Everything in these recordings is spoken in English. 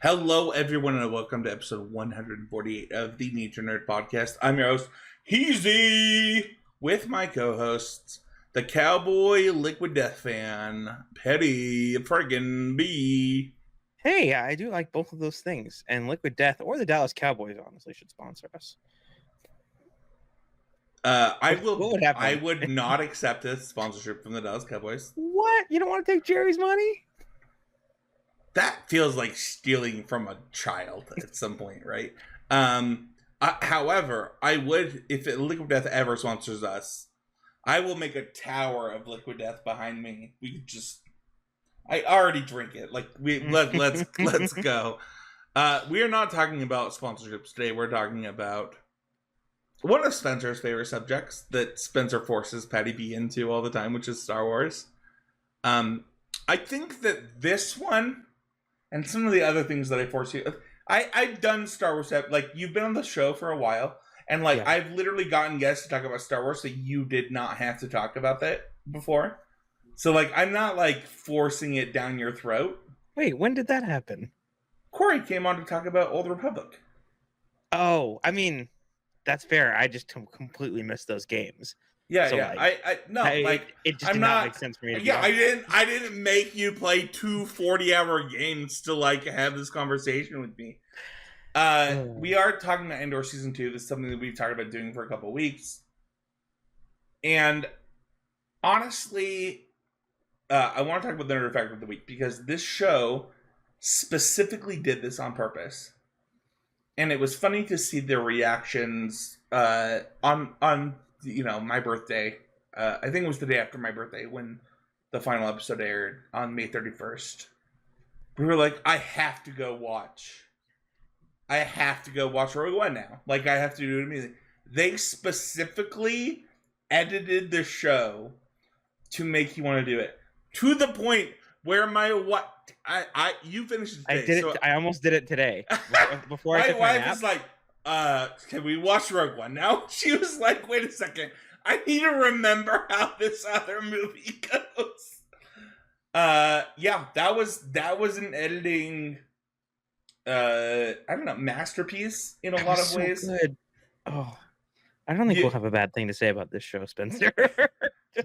Hello, everyone, and welcome to episode 148 of the Nature Nerd Podcast. I'm your host, Heezy, with my co-hosts, the Cowboy Liquid Death fan, Paddy friggin' B. Hey, I do like both of those things, and Liquid Death or the Dallas Cowboys honestly should sponsor us. What would happen? I would not accept a sponsorship from the Dallas Cowboys. What? You don't want to take Jerry's money? That feels like stealing from a child at some point, right? However, I would, if Liquid Death ever sponsors us, I will make a tower of Liquid Death behind me. We could just, I already drink it. Like let's go. We are not talking about sponsorships today. We're talking about one of Spencer's favorite subjects that Spencer forces Paddy B into all the time, which is Star Wars. I think that this one and some of the other things that I force you, I've done Star Wars stuff. Like, you've been on the show for a while, and like I've literally gotten guests to talk about Star Wars, so you did not have to talk about that before. So like, I'm not like forcing it down your throat. Wait, when did that happen? Corey came on to talk about Old Republic. Oh, I mean, that's fair. I just completely missed those games. Yeah, So, yeah. It just did not make sense for me. I didn't make you play 2 40-hour games to like have this conversation with me. We are talking about Andor season 2. This is something that we've talked about doing for a couple of weeks. And honestly, I want to talk about the nerd fact of the week because this show specifically did this on purpose. And it was funny to see their reactions on my birthday. I think it was the day after my birthday when the final episode aired on May 31st. We were like, I have to go watch Rogue One now. Like, I have to do it immediately. They specifically edited the show to make you want to do it. To the point where you finished it today. I almost did it today. Before my wife was like, can we watch Rogue One now? She was like, wait a second. I need to remember how this other movie goes. That was an editing, I don't know, masterpiece in a lot of ways. Good. Oh, I don't think we'll have a bad thing to say about this show, Spencer.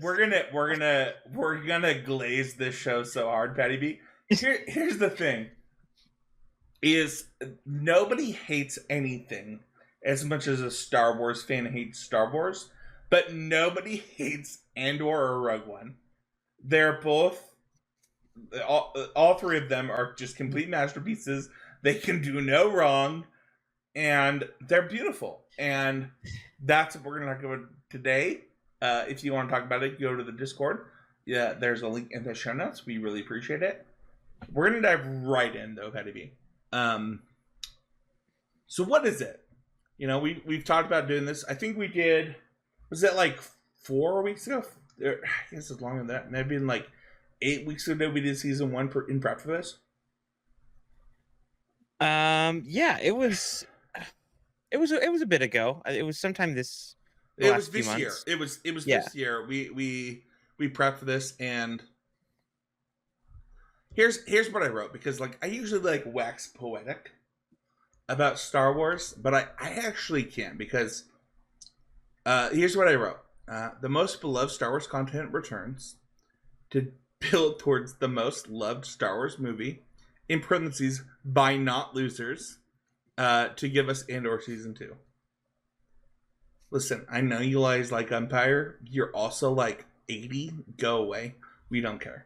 We're gonna glaze this show so hard, Paddy B. Here's the thing. Is nobody hates anything as much as a Star Wars fan hates Star Wars, but nobody hates Andor or Rogue One. They're both, all three of them are just complete masterpieces. They can do no wrong, and they're beautiful. And that's what we're going to talk about today. If you want to talk about it, go to the Discord. Yeah, there's a link in the show notes. We really appreciate it. We're going to dive right in, though, Paddy B. So what is it? We've talked about doing this. I think we did, was it like 4 weeks ago? I guess it's longer than that. Maybe in like 8 weeks ago we did season 1 in prep for this. Yeah, it was a bit ago. It was sometime this year. It was Yeah. This year. We prepped for this, and here's what I wrote, because like I usually like wax poetic about Star Wars, but I actually can't, because here's what I wrote. The most beloved Star Wars content returns to build towards the most loved Star Wars movie, in parentheses, by not losers, to give us Andor season 2. Listen, I know you guys like Empire. You're also like 80. Go away. We don't care.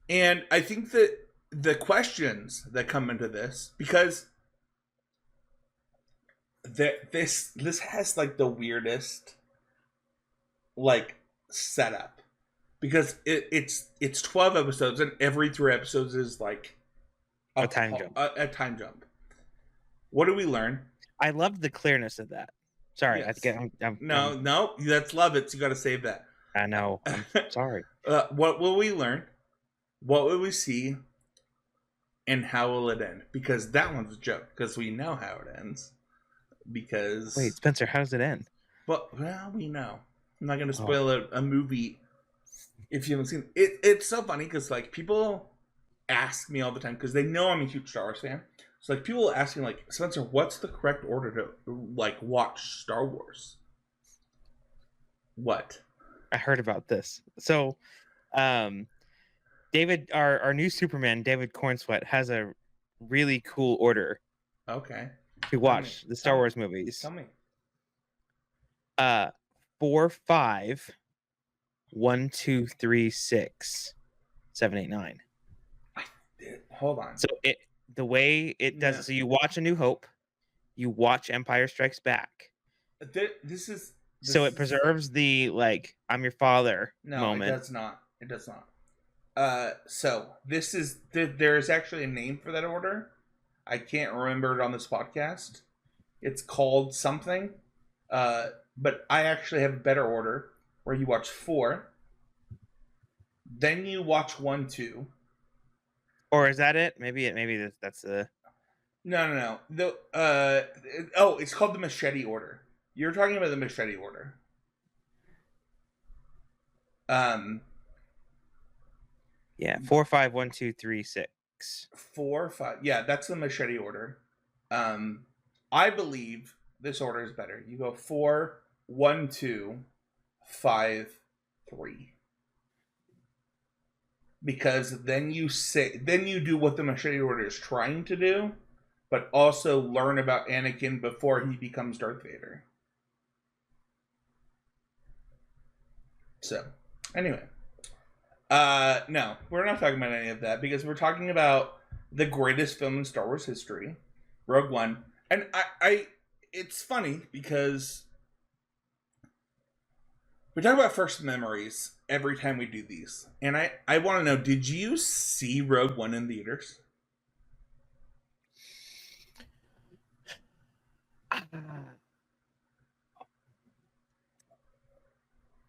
And I think that the questions that come into this, because this has like the weirdest like setup, because it's 12 episodes, and every 3 episodes is like a time jump. A time jump. What do we learn? I loved the clearness of that. Sorry, yes. No, that's love it. So you got to save that. I know. I'm sorry. What will we learn? What will we see? And how will it end? Because that one's a joke. Because we know how it ends. Because wait, Spencer, how does it end? Well, we know. I'm not going to spoil a movie if you haven't seen it. It's so funny because like people ask me all the time because they know I'm a huge Star Wars fan. So like people asking like, Spencer, what's the correct order to like watch Star Wars? What? I heard about this. So, David, our new Superman, David Cornsweet, has a really cool order Okay. to Tell me. watch the Star Wars movies. Tell me. 4, 5, 1, 2, 3, 6, 7, 8, 9. Hold on. So the way it does it, so you watch A New Hope, you watch Empire Strikes Back. So it preserves the like I'm your father moment. No, it does not. It does not. So this is there is actually a name for that order. I can't remember it on this podcast. It's called something. But I actually have a better order where you watch 4, then you watch 1, 2. Or is that it? Maybe that's the. No. It's called the machete order. You're talking about the machete order. Yeah, 4, 5, 1, 2, 3, 6. 4, 5. Yeah, that's the machete order. I believe this order is better. You go 4, 1, 2, 5, 3. Because then you do what the machete order is trying to do, but also learn about Anakin before he becomes Darth Vader. So, anyway. No, we're not talking about any of that because we're talking about the greatest film in Star Wars history, Rogue One. And it's funny because we talk about first memories every time we do these. And I want to know, did you see Rogue One in theaters?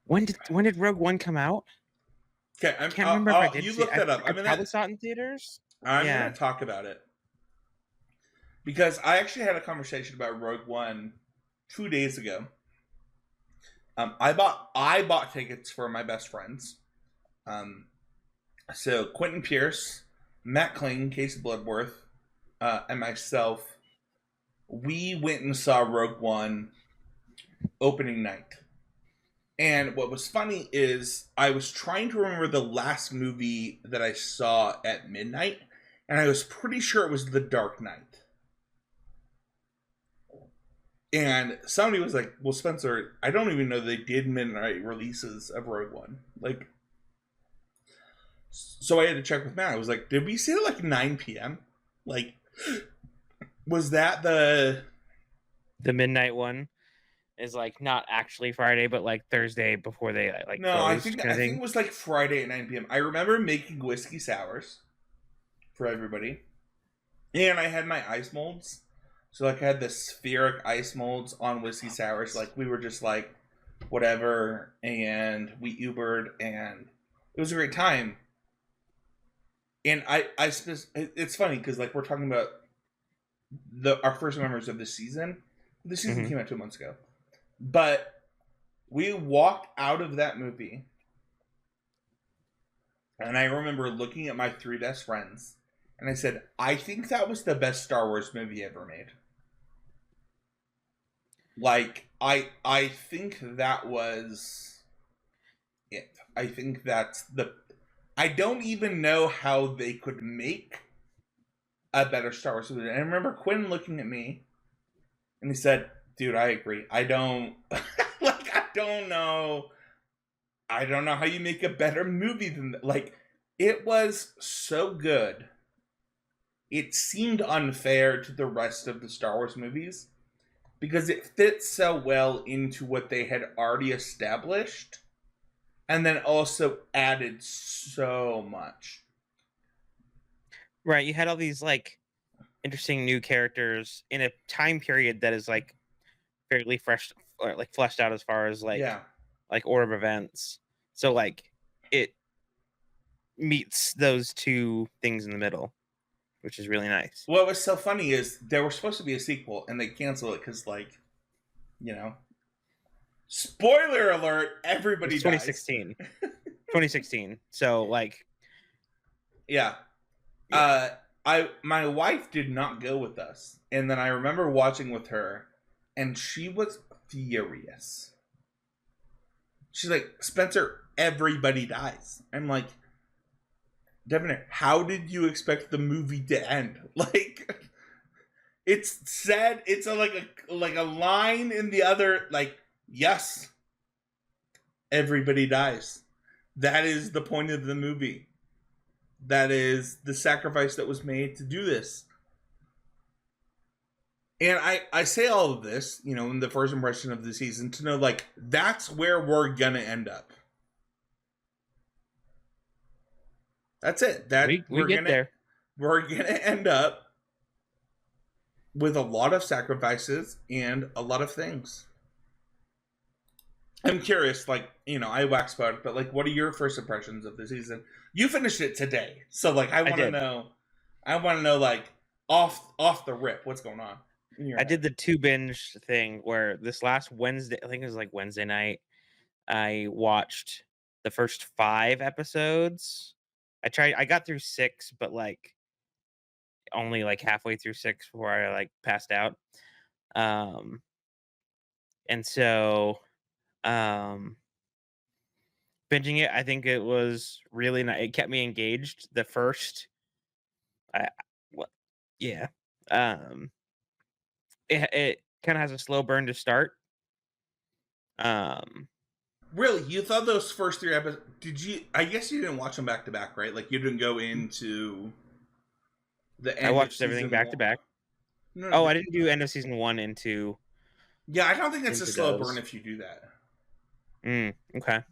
When did Rogue One come out? Okay, I can't remember if I did. You look that up. I probably saw it in theaters. I'm going to talk about it. Because I actually had a conversation about Rogue One 2 days ago. I bought tickets for my best friends. So Quentin Pierce, Matt Kling, Casey Bloodworth, and myself, we went and saw Rogue One opening night. And what was funny is I was trying to remember the last movie that I saw at midnight, and I was pretty sure it was The Dark Knight. And somebody was like, well, Spencer, I don't even know they did midnight releases of Rogue One. Like, so I had to check with Matt. I was like, did we see it like 9 p.m.? Like, was that the midnight one? Is like not actually Friday, but like Thursday before they like. No, I think it was like Friday at 9 p.m. I remember making whiskey sours for everybody, and I had my ice molds. So like I had the spheric ice molds on whiskey sours. Like we were just like whatever, and we Ubered, and it was a great time. And it's funny because like we're talking about our first memories of this season. This season came out 2 months ago. But we walked out of that movie, and I remember looking at my 3 best friends, and I said, I think that was the best Star Wars movie ever made. Like, I think that was it. I think that's I don't even know how they could make a better Star Wars movie. And I remember Quinn looking at me, and he said, dude, I agree. I don't know. I don't know how you make a better movie than that. Like, it was so good. It seemed unfair to the rest of the Star Wars movies because it fits so well into what they had already established and then also added so much. Right, you had all these like interesting new characters in a time period that is like fairly fresh or like fleshed out as far as like order of events. So like it meets those two things in the middle, which is really nice. What was so funny is there was supposed to be a sequel and they canceled it because like, you know, spoiler alert, everybody dies. 2016. 2016. So like yeah. Yeah. My wife did not go with us, and then I remember watching with her, and she was furious. She's like, Spencer, everybody dies. I'm like, Devin, how did you expect the movie to end? Like, it's said, it's like a line in the other, like, yes, everybody dies. That is the point of the movie. That is the sacrifice that was made to do this. And I say all of this, in the first impression of the season to know, like, that's where we're gonna end up. That's it. We get there. We're gonna end up with a lot of sacrifices and a lot of things. I'm curious, like, I wax about it, but like, what are your first impressions of the season? You finished it today, so like, I want to know, like, off the rip, what's going on. I did the 2 binge thing where this last Wednesday, I think it was like Wednesday night, I watched the first 5 episodes. I got through 6, but like only like halfway through 6 before I like passed out. Um, and so binging it, I think it was really nice. It kept me engaged. The first, I what, yeah. Um, it kind of has a slow burn to start. Really, you thought those first 3 episodes? Did you? I guess you didn't watch them back to back, right? Like, you didn't go into the end. I watched everything back to back. No, I didn't do end of season 1 into. Yeah, I don't think it's a slow burn if you do that. Okay.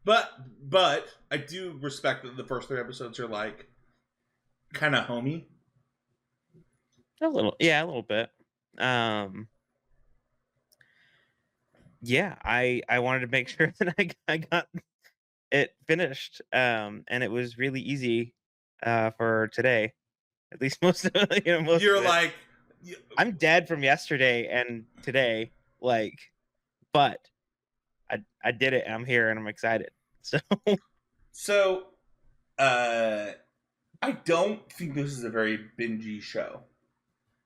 But I do respect that the first 3 episodes are like kind of homey. A little bit. Yeah, I wanted to make sure that I got it finished. And it was really easy for today. At least most of most You're of it. like, I'm dead from yesterday and today, like, but I did it and I'm here and I'm excited. So I don't think this is a very bingey show.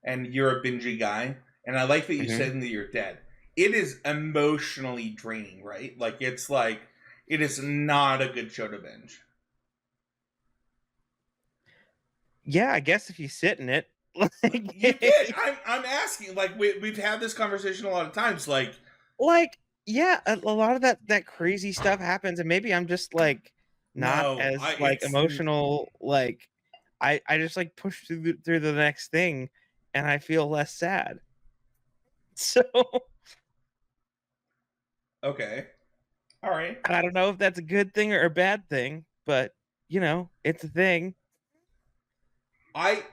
And you're a bingey guy, and I like that you said that you're dead. It is emotionally draining, right? Like, it is not a good show to binge. Yeah, I guess if you sit in it. Like, you did. I'm asking. Like, we've had this conversation a lot of times. Like, yeah, a lot of that crazy stuff happens, and maybe I'm just like not as emotional. Like, I just like push through the next thing, and I feel less sad. So okay, all right. I don't know if that's a good thing or a bad thing, but it's a thing. I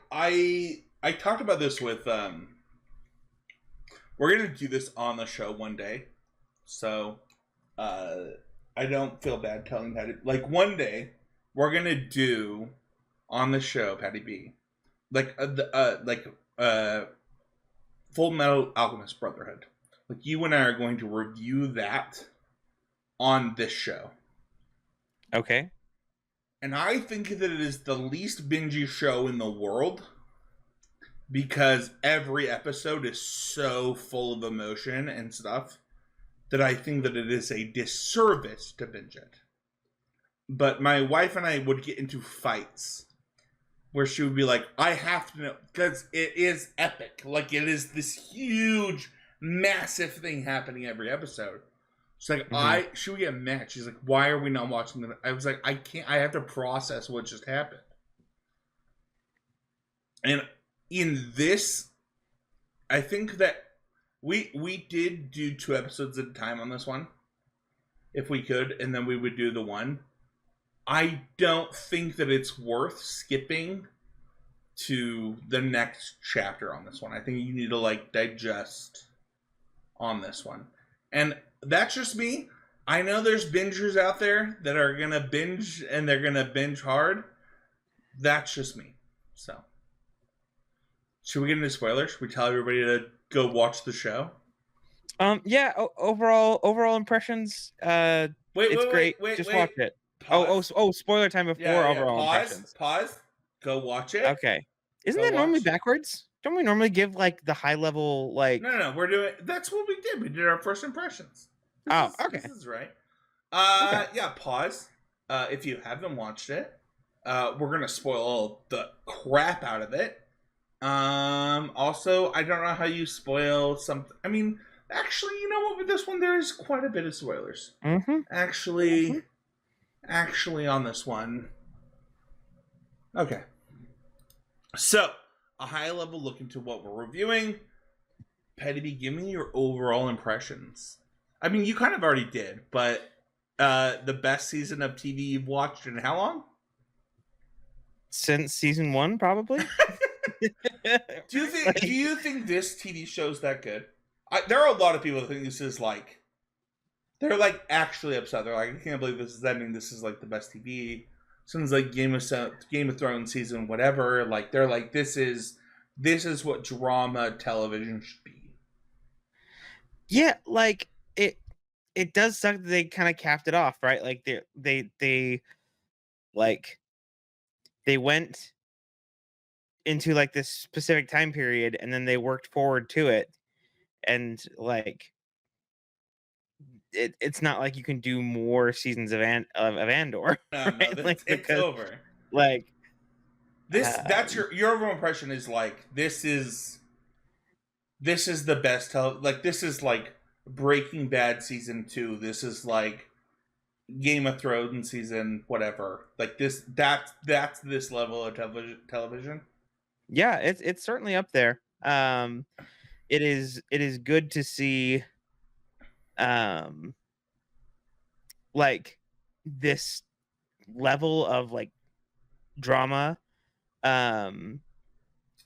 talked about this with we're gonna do this on the show one day, so I don't feel bad telling Patty. Like, one day we're gonna do on the show, Patty B, like Full Metal Alchemist Brotherhood. Like, you and I are going to review that on this show. Okay. And I think that it is the least bingey show in the world because every episode is so full of emotion and stuff that I think that it is a disservice to binge it. But my wife and I would get into fights where she would be like, I have to know, because it is epic. Like, it is this huge, massive thing happening every episode. She's like, she would get mad. She's like, why are we not watching that? I was like, I can't, I have to process what just happened. And in this, I think that we did do 2 episodes at a time on this one, if we could, and then we would do the one. I don't think that it's worth skipping to the next chapter on this one. I think you need to like digest on this one. And that's just me. I know there's bingers out there that are going to binge and they're going to binge hard. That's just me. So, should we get into spoilers? Should we tell everybody to go watch the show? Yeah, overall impressions, it's great. Just watch it. Pause. Oh, spoiler time before overall impressions. Pause. Go watch it. Okay. Isn't that normally backwards? Don't we normally give like the high level like? No. We're doing. That's what we did. We did our first impressions. Okay. This is right. Yeah. Pause. If you haven't watched it, we're gonna spoil the crap out of it. Also, I don't know how you spoil something. I mean, actually, you know what? With this one, there is quite a bit of spoilers. Mm-hmm. Actually, on this one. Okay. So, a high level look into what we're reviewing. Paddy, give me your overall impressions. I mean, you kind of already did, but the best season of TV you've watched in how long? Since season 1, probably. Do you think this TV show's that good? There are a lot of people that think this is like, they're like actually upset. They're like, I can't believe this is ending. This is like the best TV since like Game of Thrones season whatever. Like they're like, this is what drama television should be. Yeah, like it does suck that they kind of capped it off, right? Like they went into like this specific time period and then they worked forward to it, and like it's not like you can do more seasons of Andor. No, right? no, Like, it's over. Like that's your overall impression is like this is the best this is like Breaking Bad season 2. This is like Game of Thrones season whatever. Like that's this level of television. Yeah, it's certainly up there. It is good to see like this level of like drama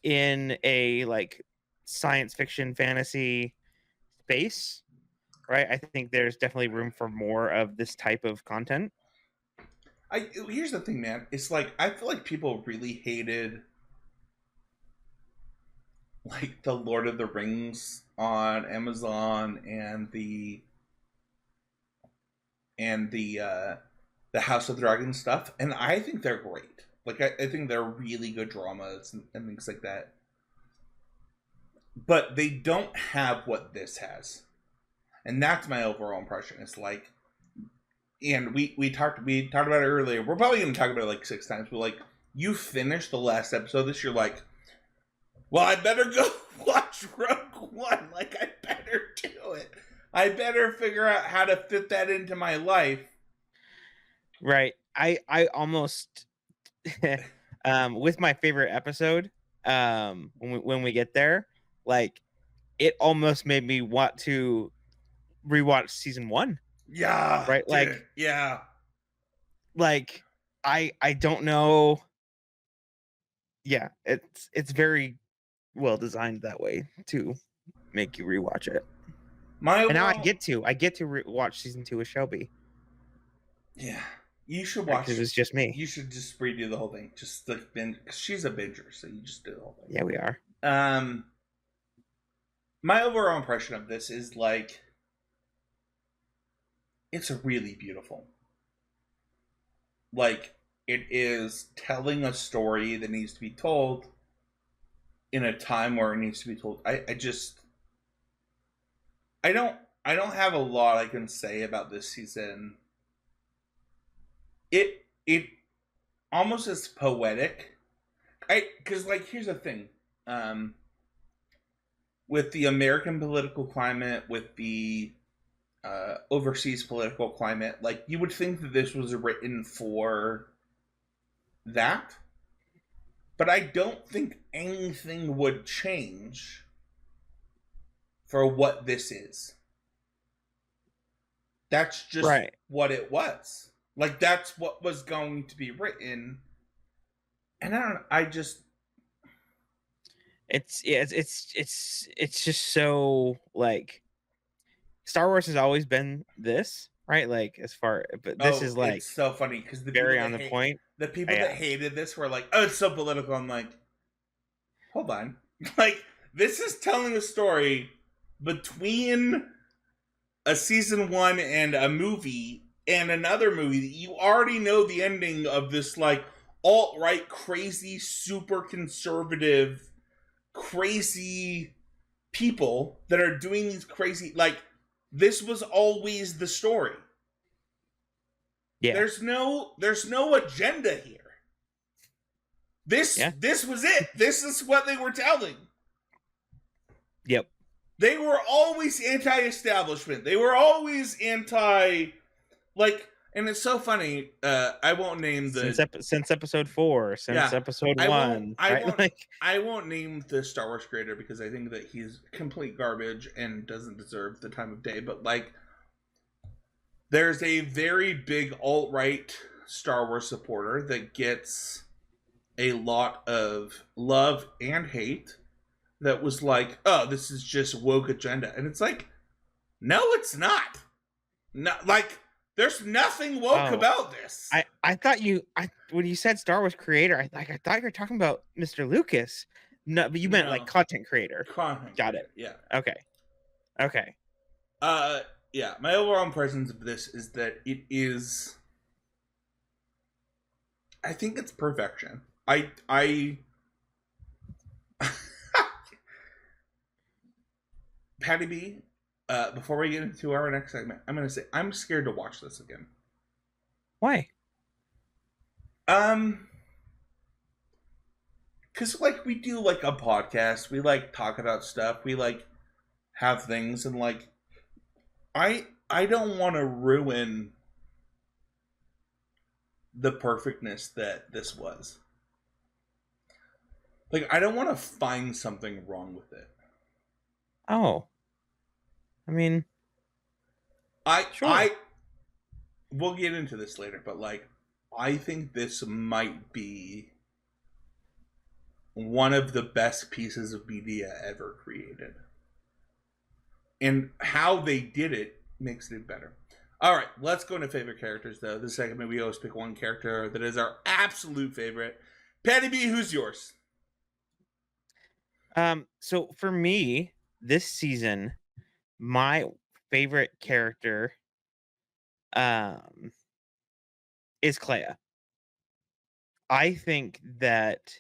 in a like science fiction fantasy space, right? I think there's definitely room for more of this type of content. Here's the thing, man. It's like I feel like people really hated like the Lord of the Rings on Amazon and the House of Dragons stuff, and I think they're great. Like I think they're really good dramas and things like that. But they don't have what this has. And that's my overall impression. It's like, and we talked about it earlier. We're probably going to talk about it like 6 times. But like, you finished the last episode of this, you're like, well, I better go watch Rogue One. Like, I better do it. I better figure out how to fit that into my life. Right. I almost with my favorite episode, when we get there, like it almost made me want to rewatch season 1. Yeah. Right. Dude, like, yeah. Like I don't know. Yeah, it's very well designed that way to make you rewatch it. And now I get to watch season 2 with Shelby. Yeah, you should watch. It was just me. You should just redo the whole thing. Just like binge. Cause she's a binger, so you just do the whole thing. Yeah, we are. My overall impression of this is like, it's really beautiful. Like, it is telling a story that needs to be told in a time where it needs to be told. I don't have a lot I can say about this season. It almost is poetic. Because like, here's the thing. With the American political climate, with the overseas political climate, like, you would think that this was written for that, but I don't think anything would change for what this is. That's just what it was. Like, that's what was going to be written, and it's just so like, Star Wars has always been this, right? Like, but this is like, it's so funny because the very on the point. The people that hated this were like, "Oh, it's so political." I'm like, hold on, like, this is telling a story between a season 1 and a movie and another movie that you already know the ending of. This, like, alt-right, crazy, super conservative, crazy people that are doing these crazy, like, this was always the story. Yeah. There's no agenda here. This was it. This is what they were telling. Yep. They were always anti-establishment. They were always anti, like, and it's so funny. I won't name the since episode 4, since episode 1. I won't name the Star Wars creator because I think that he's complete garbage and doesn't deserve the time of day. But like, there's a very big alt-right Star Wars supporter that gets a lot of love and hate. That was like, oh, this is just woke agenda, and it's like, no, it's not. Not like. There's nothing woke about this. I thought when you said Star Wars creator, I thought you were talking about Mr. Lucas. No, but you meant like content creator. Got it. Yeah. Okay. Yeah. My overall impressions of this is that it is. I think it's perfection. Patty B. Before we get into our next segment, I'm going to say I'm scared to watch this again. Why? Because like we do like a podcast, we like talk about stuff, we like have things, and like I don't want to ruin the perfectness that this was. Like I don't want to find something wrong with it. Oh. I mean, we'll get into this later, but like, I think this might be one of the best pieces of media ever created. And how they did it makes it better. All right, let's go into favorite characters, though. This segment, we always pick one character that is our absolute favorite. Patty B, who's yours? So for me, this season, my favorite character is Clea. I think that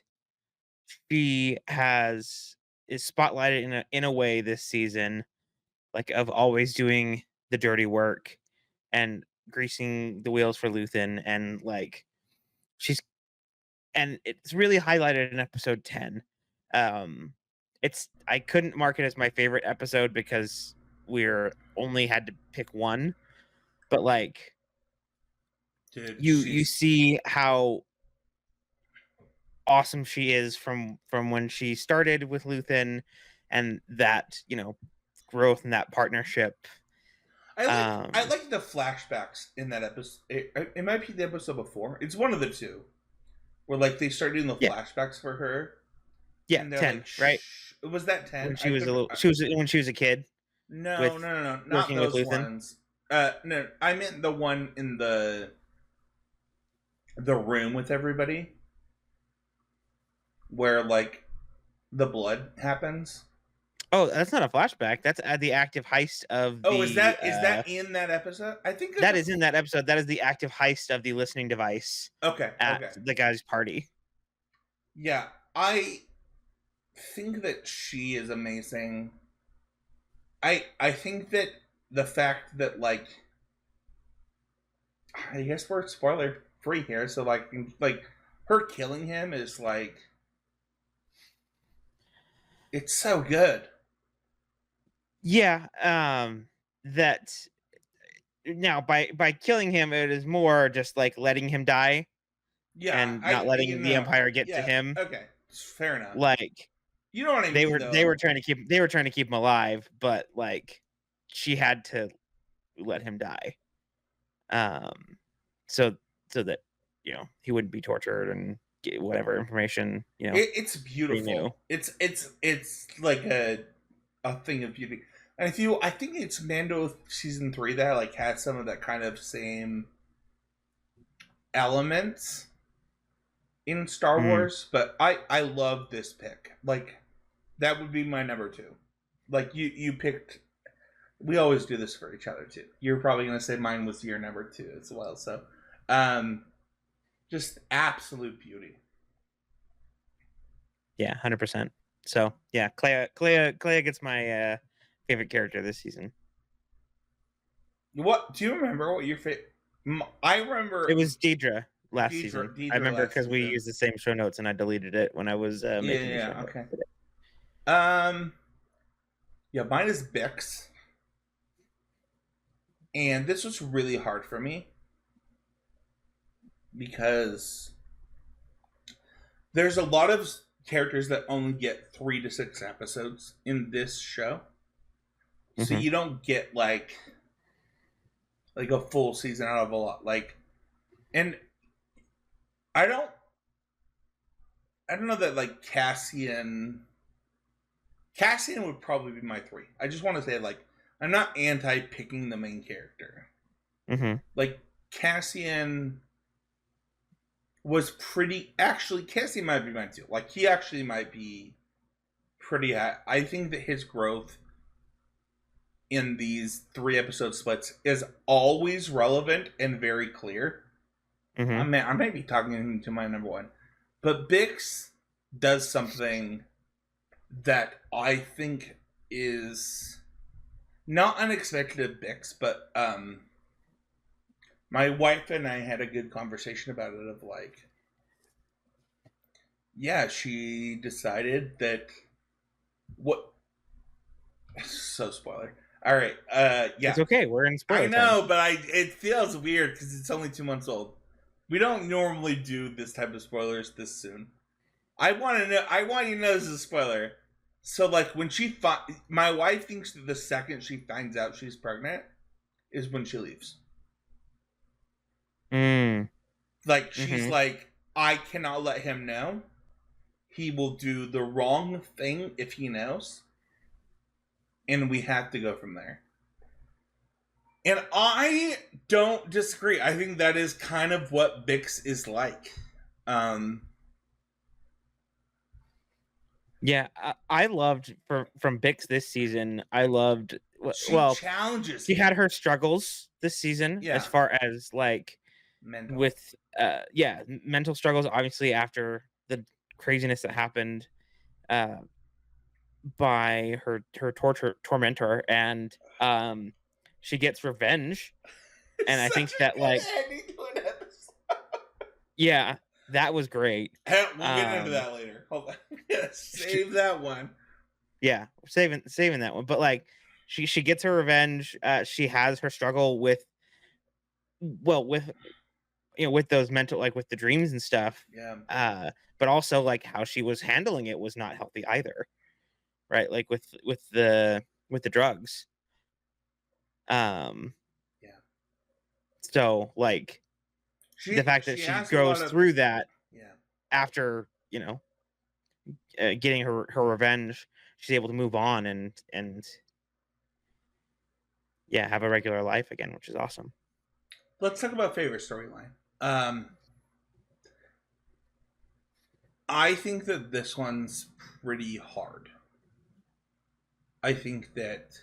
she is spotlighted in a way this season, like of always doing the dirty work and greasing the wheels for Luthen, and like it's really highlighted in episode 10. I couldn't mark it as my favorite episode because we're only had to pick one, but like, dude, you see how awesome she is from when she started with Luthen, and that, growth in that partnership. I like the flashbacks in that episode. It might be the episode before. It's one of the two where like they start doing the flashbacks for her. Yeah, 10, like, right? Was that 10? When she was when she was a kid. No, not those ones. No, I meant the one in the room with everybody, where like the blood happens. Oh, that's not a flashback. That's the active heist of the... is that in that episode? I think that is in that episode. That is the active heist of the listening device. At the guy's party. Yeah, I think that she is amazing. I think that the fact that, like, I guess we're spoiler free here, so like her killing him is like, it's so good. Yeah, that now by killing him, it is more just like letting him die. Yeah, and not letting the Empire get to him. Okay, fair enough. Like, you know what I mean? They were trying to keep him alive, but like, she had to let him die, so that he wouldn't be tortured and get whatever information. It's beautiful. It's like a thing of beauty. And I think it's Mando season 3 that like has some of that kind of same elements in Star Wars, but I love this pick. Like, that would be my number 2. Like, you picked. We always do this for each other too. You're probably gonna say mine was your number 2 as well. So, Just absolute beauty. Yeah, 100%. So yeah, Clea gets my favorite character this season. What do you remember? What your favorite? I remember it was Deidre last season. I Deidre remember last because we season. used the same show notes, and I deleted it when I was making the show Yeah. notes. Okay. Yeah, mine is Bix, and this was really hard for me because there's a lot of characters that only get 3 to 6 episodes in this show, so you don't get like a full season out of a lot. Like, and I don't know that like Cassian would probably be my 3. I just want to say, like, I'm not anti picking the main character. Like, Cassian was pretty. Actually, Cassian might be mine too. Like, he actually might be pretty high. I think that his growth in these 3 episode splits is always relevant and very clear. I may be talking to my number 1, but Bix does something that I think is not unexpected of Bix, but my wife and I had a good conversation about it of like, yeah, she decided that what so spoiler. All right, yeah. It's okay. We're in spoiler I know, time. but it feels weird because it's only 2 months old. We don't normally do this type of spoilers this soon. I want you to know this is a spoiler. So, like, when my wife thinks that the second she finds out she's pregnant is when she leaves. Like, she's like, I cannot let him know. He will do the wrong thing if he knows. And we have to go from there. And I don't disagree. I think that is kind of what Bix is like. Yeah, I loved from Bix this season. I loved challenges. She had her struggles this season, as far as like mental. With mental struggles. Obviously, after the craziness that happened by her tormentor, and she gets revenge, and I think that like yeah, that was great. We'll get into that later. Hold on. Save that one. Yeah, saving that one. But like, she gets her revenge. She has her struggle with with those mental, like with the dreams and stuff. Yeah. But also like how she was handling it was not healthy either. Right? Like with the drugs. Yeah. So like the fact that she goes through that after, getting her revenge, she's able to move on and have a regular life again, which is awesome. Let's talk about favorite storyline. I think that this one's pretty hard. I think that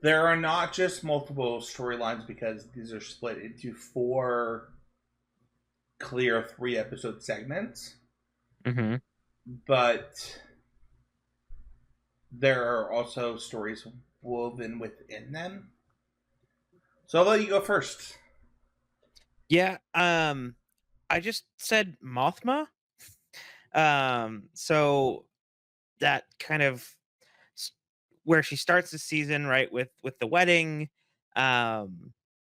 there are not just multiple storylines because these are split into 4 clear 3 episode segments. But there are also stories woven within them. So I'll let you go first. Yeah, I just said Mothma. So that kind of where she starts the season, right, with the wedding,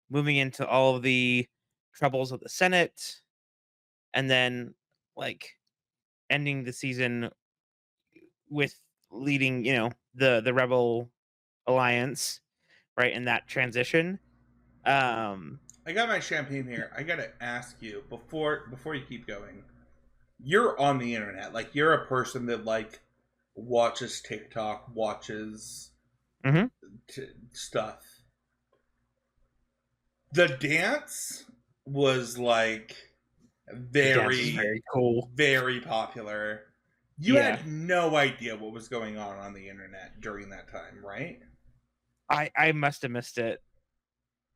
moving into all of the troubles of the Senate, and then like ending the season with leading, the Rebel Alliance, right, in that transition. I got my champagne here. I gotta ask you before you keep going. You're on the internet, like you're a person that like watches TikTok, watches stuff. The dance was like very cool, very popular. You had no idea what was going on the internet during that time, right? I must have missed it.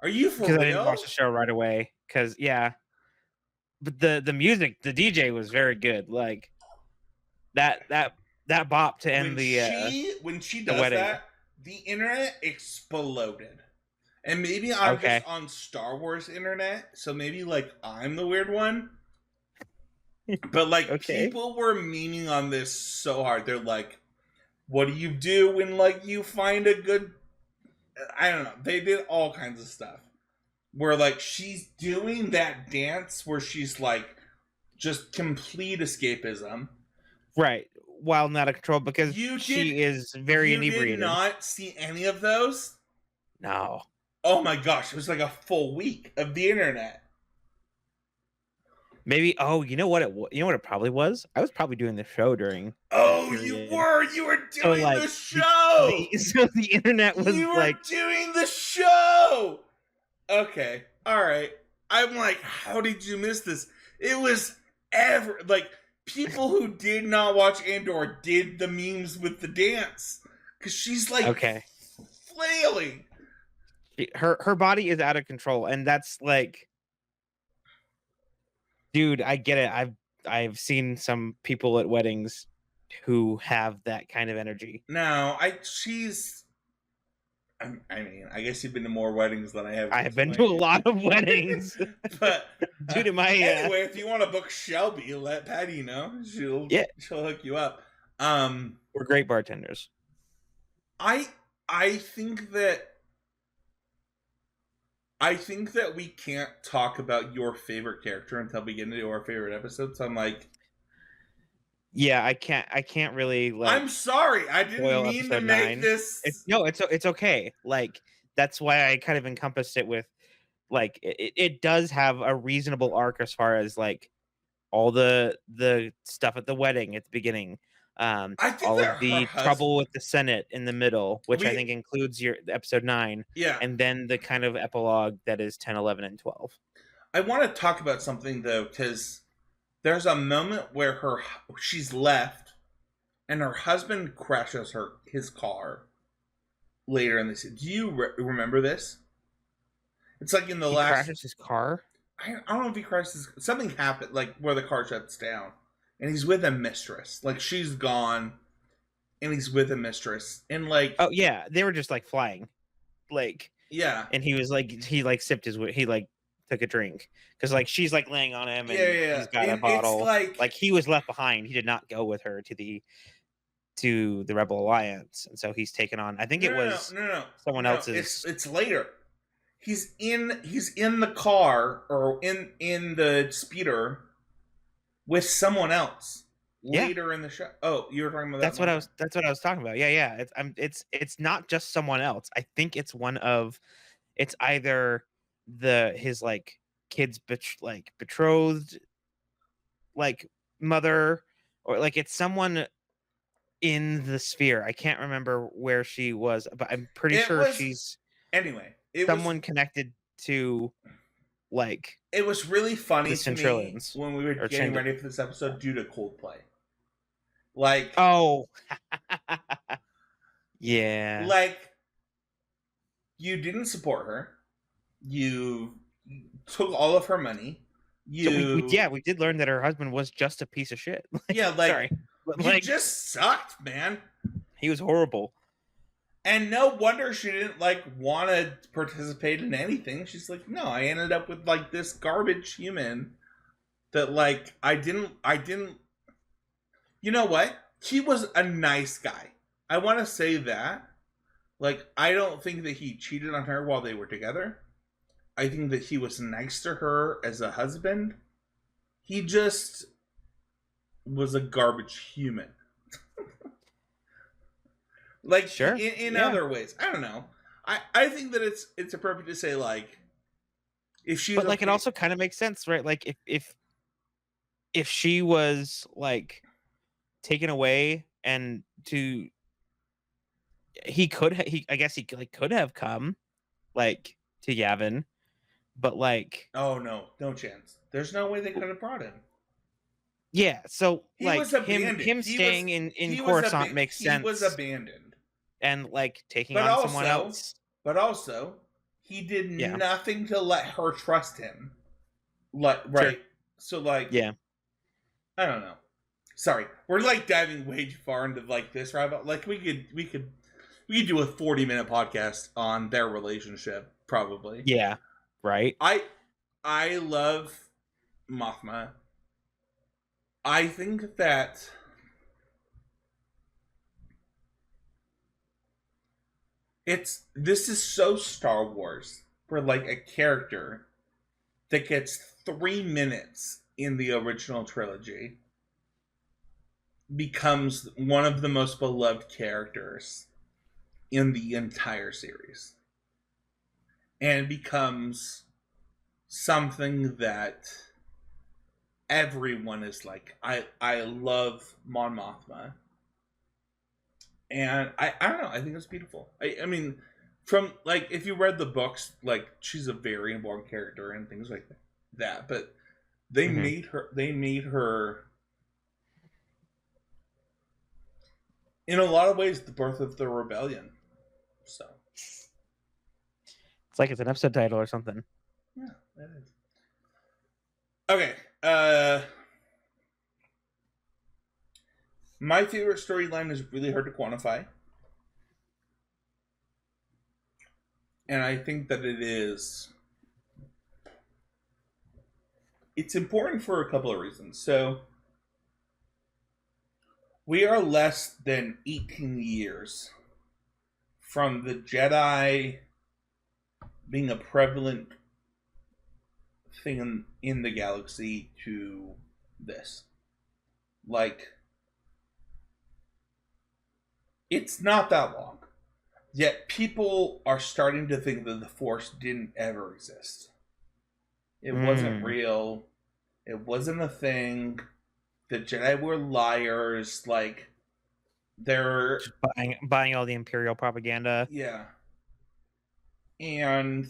Are you for real? Because I didn't watch the show right away. Because but the music, the DJ was very good. Like that bop to end when she the does wedding. that, the internet exploded. And maybe I'm Okay. just on Star Wars internet, so maybe like I'm the weird one. But like Okay. people were memeing on this so hard. They're like, what do you do when like you find a good, I don't know. They did all kinds of stuff. Where like she's doing that dance where she's like just complete escapism. Right. While not out of control because she is very inebriated. You did not see any of those? No. Oh my gosh, it was like a full week of the internet. Maybe. Oh, you know what it probably was. I was probably doing the show during. Oh, you were doing like, the show. So the internet was you were like doing the show. Okay, all right. I'm like, how did you miss this? It was like people who did not watch Andor did the memes with the dance because she's like flailing. Her body is out of control, and that's like, dude, I get it. I've seen some people at weddings who have that kind of energy. No, I mean, I guess you've been to more weddings than I have. I have been to a lot of weddings, but due to my anyway, if you want to book Shelby, let Patty know. She'll hook you up. We're great bartenders. I think that we can't talk about your favorite character until we get into our favorite episodes. So I'm like, yeah, I can't really like. I'm sorry, I didn't mean to make this. It's okay. Like that's why I kind of encompassed it with, like, it does have a reasonable arc as far as like all the stuff at the wedding at the beginning. All of the trouble with the Senate in the middle, which I think includes your episode 9. Yeah. And then the kind of epilogue that is 10, 11, and 12. I want to talk about something though, because there's a moment where she's left and her husband crashes his car later in the season. Do you remember this? It's like in the last... He crashes his car? I don't know if he crashes... Something happened, like where the car shuts down. And he's with a mistress. Like, she's gone. And he's with a mistress. And like... Oh, yeah. They were just like flying. Like... Yeah. And he was like... He like sipped his... He like took a drink. Because like she's like laying on him. And he's got a bottle. Like he was left behind. He did not go with her to the Rebel Alliance. And so he's taken on... I think it was someone else's... It's later. He's in the car or in the speeder with someone else later in the show. Oh, you were talking about that. That's what I was talking about. Yeah. It's not just someone else. I think it's it's either his like kid's betrothed like mother, or like it's someone in the sphere. I can't remember where she was, but I'm pretty sure she's someone connected to, like... It was really funny to me when we were getting ready for this episode due to Coldplay. Like... Oh! Yeah. Like, you didn't support her. You took all of her money. We did learn that her husband was just a piece of shit. Sorry. You just sucked, man. He was horrible. And no wonder she didn't like want to participate in anything. She's like, no, I ended up with like this garbage human that like I didn't. You know what? He was a nice guy. I want to say that. Like, I don't think that he cheated on her while they were together. I think that he was nice to her as a husband. He just was a garbage human. Like, sure. in other ways. I don't know. I think that it's appropriate to say, like, if she... But, like, it also kind of makes sense, right? Like, if she was, like, taken away and I guess he could have come, like, to Yavin, but, like... Oh, no chance. There's no way they could have brought him. Yeah, so, like, him staying in Coruscant makes sense. He was abandoned. And, like, taking on someone else. But also, he did nothing to let her trust him. Like, right? Sure. So like, yeah, I don't know. Sorry, we're like diving way too far into like this rabbit. Like we could do a 40-minute podcast on their relationship probably. yeah, right. I love Mothma. I think that this is so Star Wars for like a character that gets 3 minutes in the original trilogy becomes one of the most beloved characters in the entire series and becomes something that everyone is like, I love Mon Mothma. And I don't know, I think it's beautiful. I mean, from like, if you read the books, like, she's a very important character and things like that, but they made her in a lot of ways the birth of the rebellion. So It's like it's an episode title or something. yeah, that is. Okay. My favorite storyline is really hard to quantify. And I think that it's important for a couple of reasons. So we are less than 18 years from the Jedi being a prevalent thing in the galaxy to this. Like, it's not that long. Yet people are starting to think that the Force didn't ever exist. It wasn't real. It wasn't a thing. The Jedi were liars. Like, they're Just buying all the Imperial propaganda. Yeah. And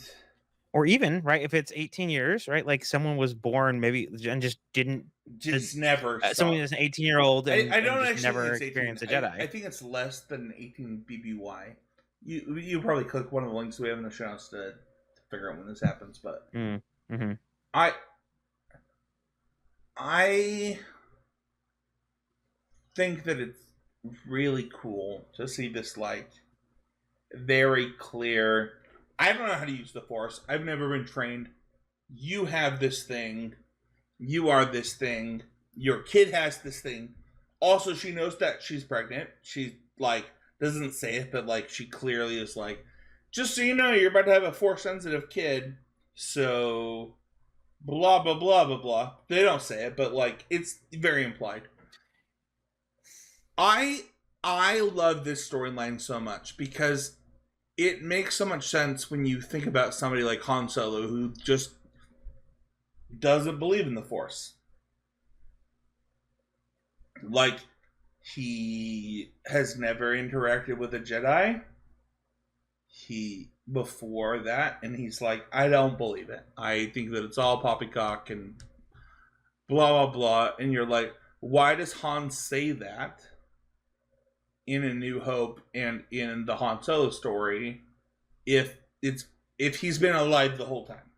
Or even, right, if it's 18 years, right? Like someone was born maybe and just didn't just never someone saw. is an 18-year-old I and don't just actually never think it's 18. experienced a Jedi. I think it's less than 18 BBY. You probably click one of the links we have in the show notes to figure out when this happens, but Mm-hmm. I think that it's really cool to see this like very clear. I don't know how to use the Force. I've never been trained. You have this thing. You are this thing. Your kid has this thing. Also, she knows that she's pregnant. She like doesn't say it, but like she clearly is like, just so you know, you're about to have a Force sensitive kid. So blah blah blah blah blah. They don't say it, but like it's very implied. I love this storyline so much because it makes so much sense when you think about somebody like Han Solo who just doesn't believe in the Force. Like, he has never interacted with a Jedi. Before that, and he's like, I don't believe it. I think that it's all poppycock and blah blah blah. And you're like, why does Han say that in A New Hope and in the Han Solo story if he's been alive the whole time?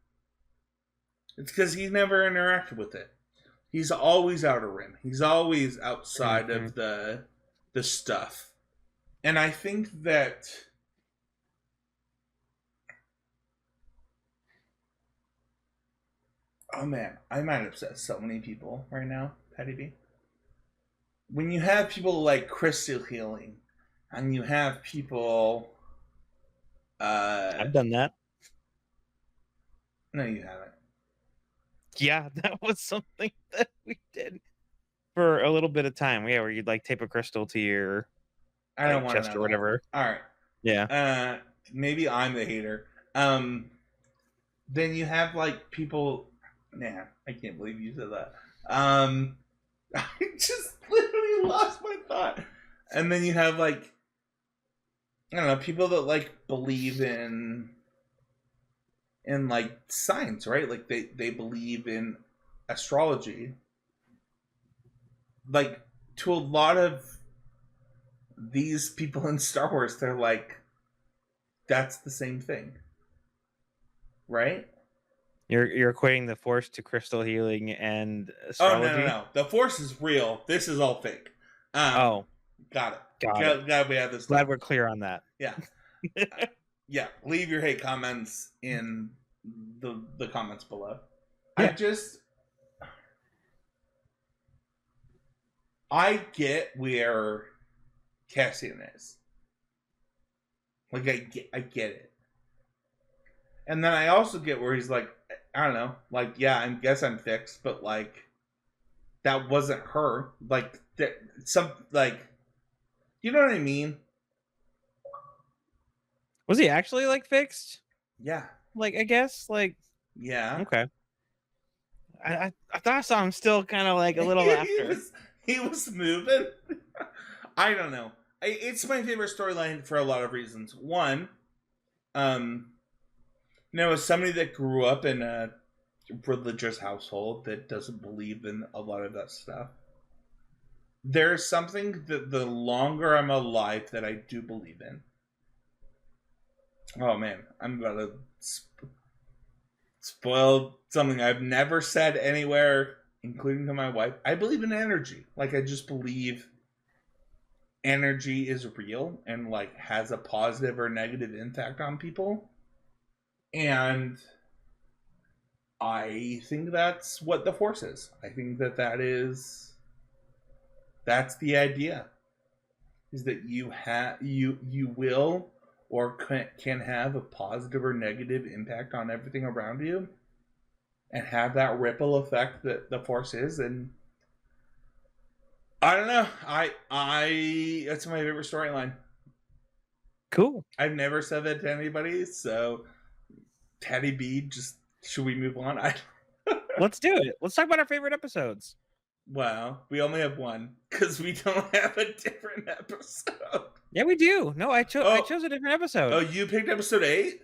It's because he's never interacted with it. He's always outer rim. He's always outside of the stuff. And I think that oh man, I might upset so many people right now, Patty B. When you have people like crystal healing, and you have people I've done that. No, you haven't. Yeah, that was something that we did for a little bit of time. Yeah, where you'd like tape a crystal to your I don't want chest to know or whatever. That. All right. Yeah. Maybe I'm the hater. Then you have like people. Man, I can't believe you said that. I just literally lost my thought. And then you have like, I don't know, people that like believe in like science, right? Like they believe in astrology. Like, to a lot of these people in Star Wars, they're like, that's the same thing, right? You're equating the Force to crystal healing and Oh astrology? no. The Force is real. This is all fake. Oh, Got it. got it. Glad we have this Glad done. we're clear on that. Yeah. Yeah. Leave your hate comments in the comments below. Yeah. I get where Cassian is. Like I get it. And then I also get where he's like, I don't know, like, yeah, I guess I'm fixed, but like that wasn't her. Like you know what I mean? Was he actually like fixed? Yeah. Like, I guess, like, yeah. Okay. I thought I saw him still kind of like a little after. He was moving. I don't know. It's my favorite storyline for a lot of reasons. One, as somebody that grew up in a religious household that doesn't believe in a lot of that stuff, there's something that the longer I'm alive that I do believe in. Oh man, I'm about to spoil something I've never said anywhere, including to my wife. I believe in energy. Like, I just believe energy is real and like has a positive or negative impact on people. And I think that's what the Force is. I think that's the idea, is that you will or can have a positive or negative impact on everything around you and have that ripple effect that the Force is. And I don't know, I that's my favorite storyline. Cool. I've never said that to anybody, so Teddy B, just should we move on? Let's do it. Let's talk about our favorite episodes. Well, we only have one because we don't have a different episode. Yeah, we do. No, I chose a different episode. Oh, you picked episode 8?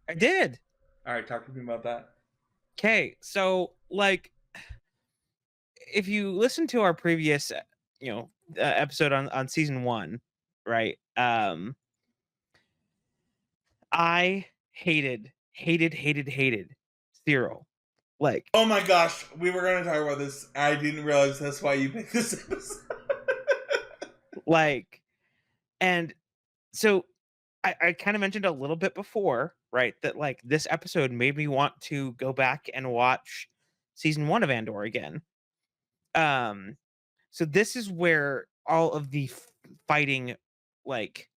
I did. All right, talk to me about that. Okay, so like, if you listen to our previous, episode on season 1, right? I hated Cyril. Like, oh my gosh, we were going to talk about this. I didn't realize that's why you picked this episode. Like, and so I kind of mentioned a little bit before, right, that like this episode made me want to go back and watch season 1 of Andor again. So this is where all of the fighting, like,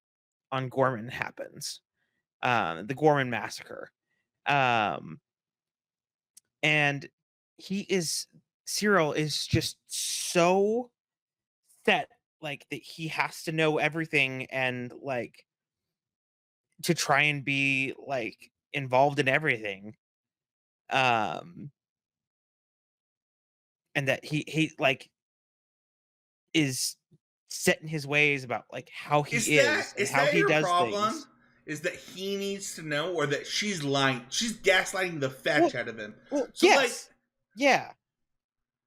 on Gorman happens. The Gorman massacre. And Cyril is just so set, like, that he has to know everything and like to try and be like involved in everything. And that he like is set in his ways about like how he is and how he does things. Is that he needs to know, or that she's lying? She's gaslighting the fetch out of him. Well, so yes. Yeah.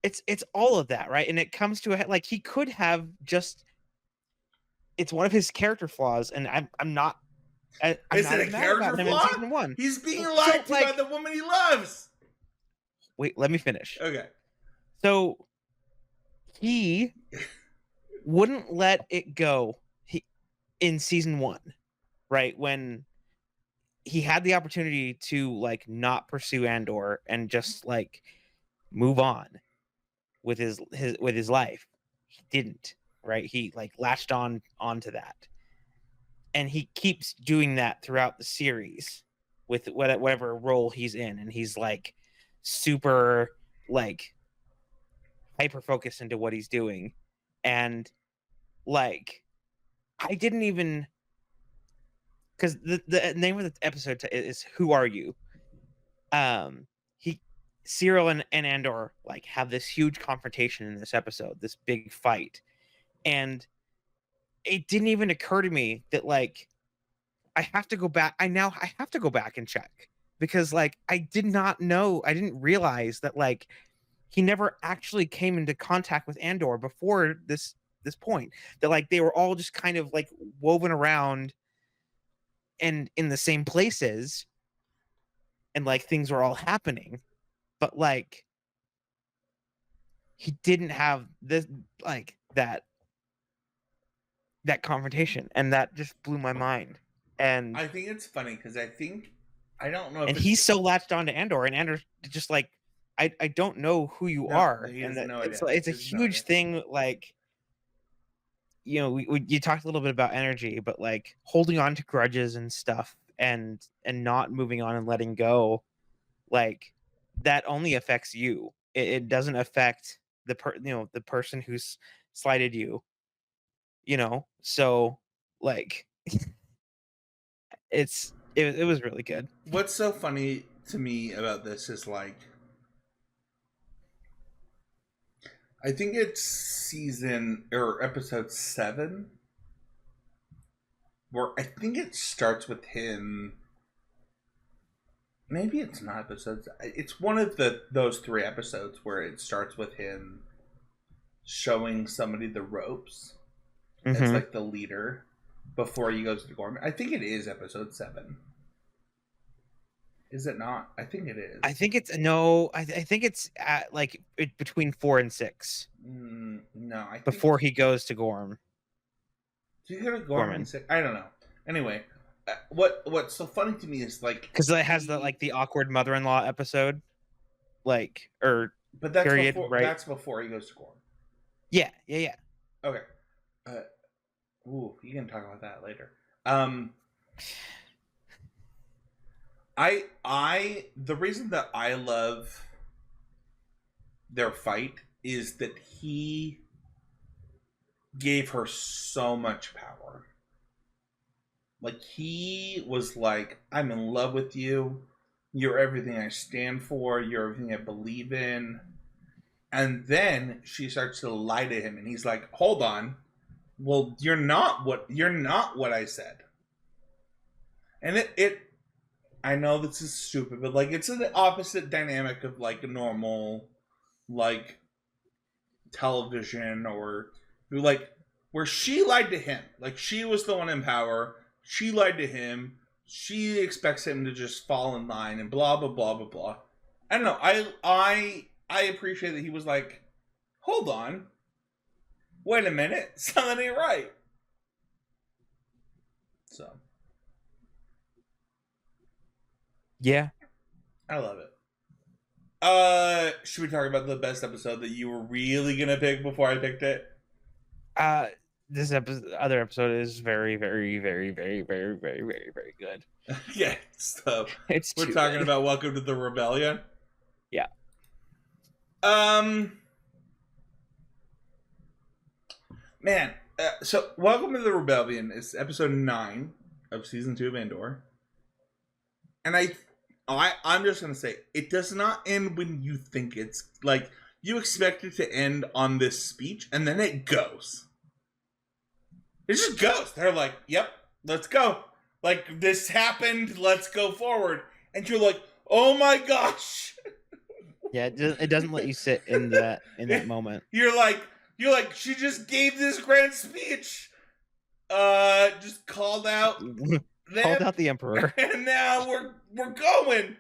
It's all of that, right? And it comes to a, like, he could have just, it's one of his character flaws, and I'm not is it a character flaw? In season 1. He's being lied to by the woman he loves. Wait, let me finish. Okay. So he wouldn't let it go in season 1, right? When he had the opportunity to like not pursue Andor and just like move on with his life, he didn't, right? He like latched onto that, and he keeps doing that throughout the series with whatever role he's in, and he's like super like hyper focused into what he's doing. And like, I didn't even, because the name of the episode is "Who Are You?" Cyril and Andor like have this huge confrontation in this episode, this big fight, and it didn't even occur to me that like I have to go back. I have to go back and check, because like I didn't realize that like he never actually came into contact with Andor before this point, that like they were all just kind of like woven around and in the same places, and like things were all happening. but like he didn't have this like that confrontation, and that just blew my mind. And I think it's funny because I don't know if and it's he's so latched on to Andor, and Andor's just like, I don't know who you no, are, he and has that no it's idea. like, it's a He has no huge idea. thing. Like, you know, you talked a little bit about energy, but like holding on to grudges and stuff, and not moving on and letting go, like that only affects you. It doesn't affect the person who's slighted you. You know, so like it was really good. What's so funny to me about this is like I think it's season or episode 7 where I think it starts with him. Maybe it's not episodes. It's one of those 3 episodes where it starts with him showing somebody the ropes as Mm-hmm. like the leader before he goes to Gorman. I think it is episode 7. Is it not? I think it is. I think it's no. I think it's at like between 4 and 6 No, I think. before he goes to Do you go to Gorman? Gorman, I don't know. Anyway, what's so funny to me is like because it has the awkward mother-in-law episode, like or but that's period, before. right? That's before he goes to Gorman. Yeah. Okay. Uh, you can talk about that later. Um, the reason that I love their fight is that he gave her so much power. Like he was like, I'm in love with you. You're everything I stand for. You're everything I believe in. And then she starts to lie to him, and he's like, hold on. Well, you're not what I said. And it I know this is stupid, but like it's an opposite dynamic of like a normal like television or like where she lied to him. Like she was the one in power. She lied to him. She expects him to just fall in line and blah blah blah blah blah. I don't know. I appreciate that he was like, hold on, wait a minute, something ain't right. So Yeah. I love it. Should we talk about the best episode that you were really gonna pick before I picked it? This other episode is very, very, very, very, very, very, very, very good. Yeah, so It's we're too talking good. about Welcome to the Rebellion. Yeah. Man, so Welcome to the Rebellion is episode 9 of season 2 of Andor, and I'm just gonna say it does not end when you think it's like you expect it to end on this speech, and then it goes. It just goes. They're like, "Yep, let's go. Like this happened. Let's go forward." And you're like, "Oh my gosh!" Yeah, it doesn't let you sit in that moment. You're like, she just gave this grand speech. Just called out them, called out the Emperor, and now we're going,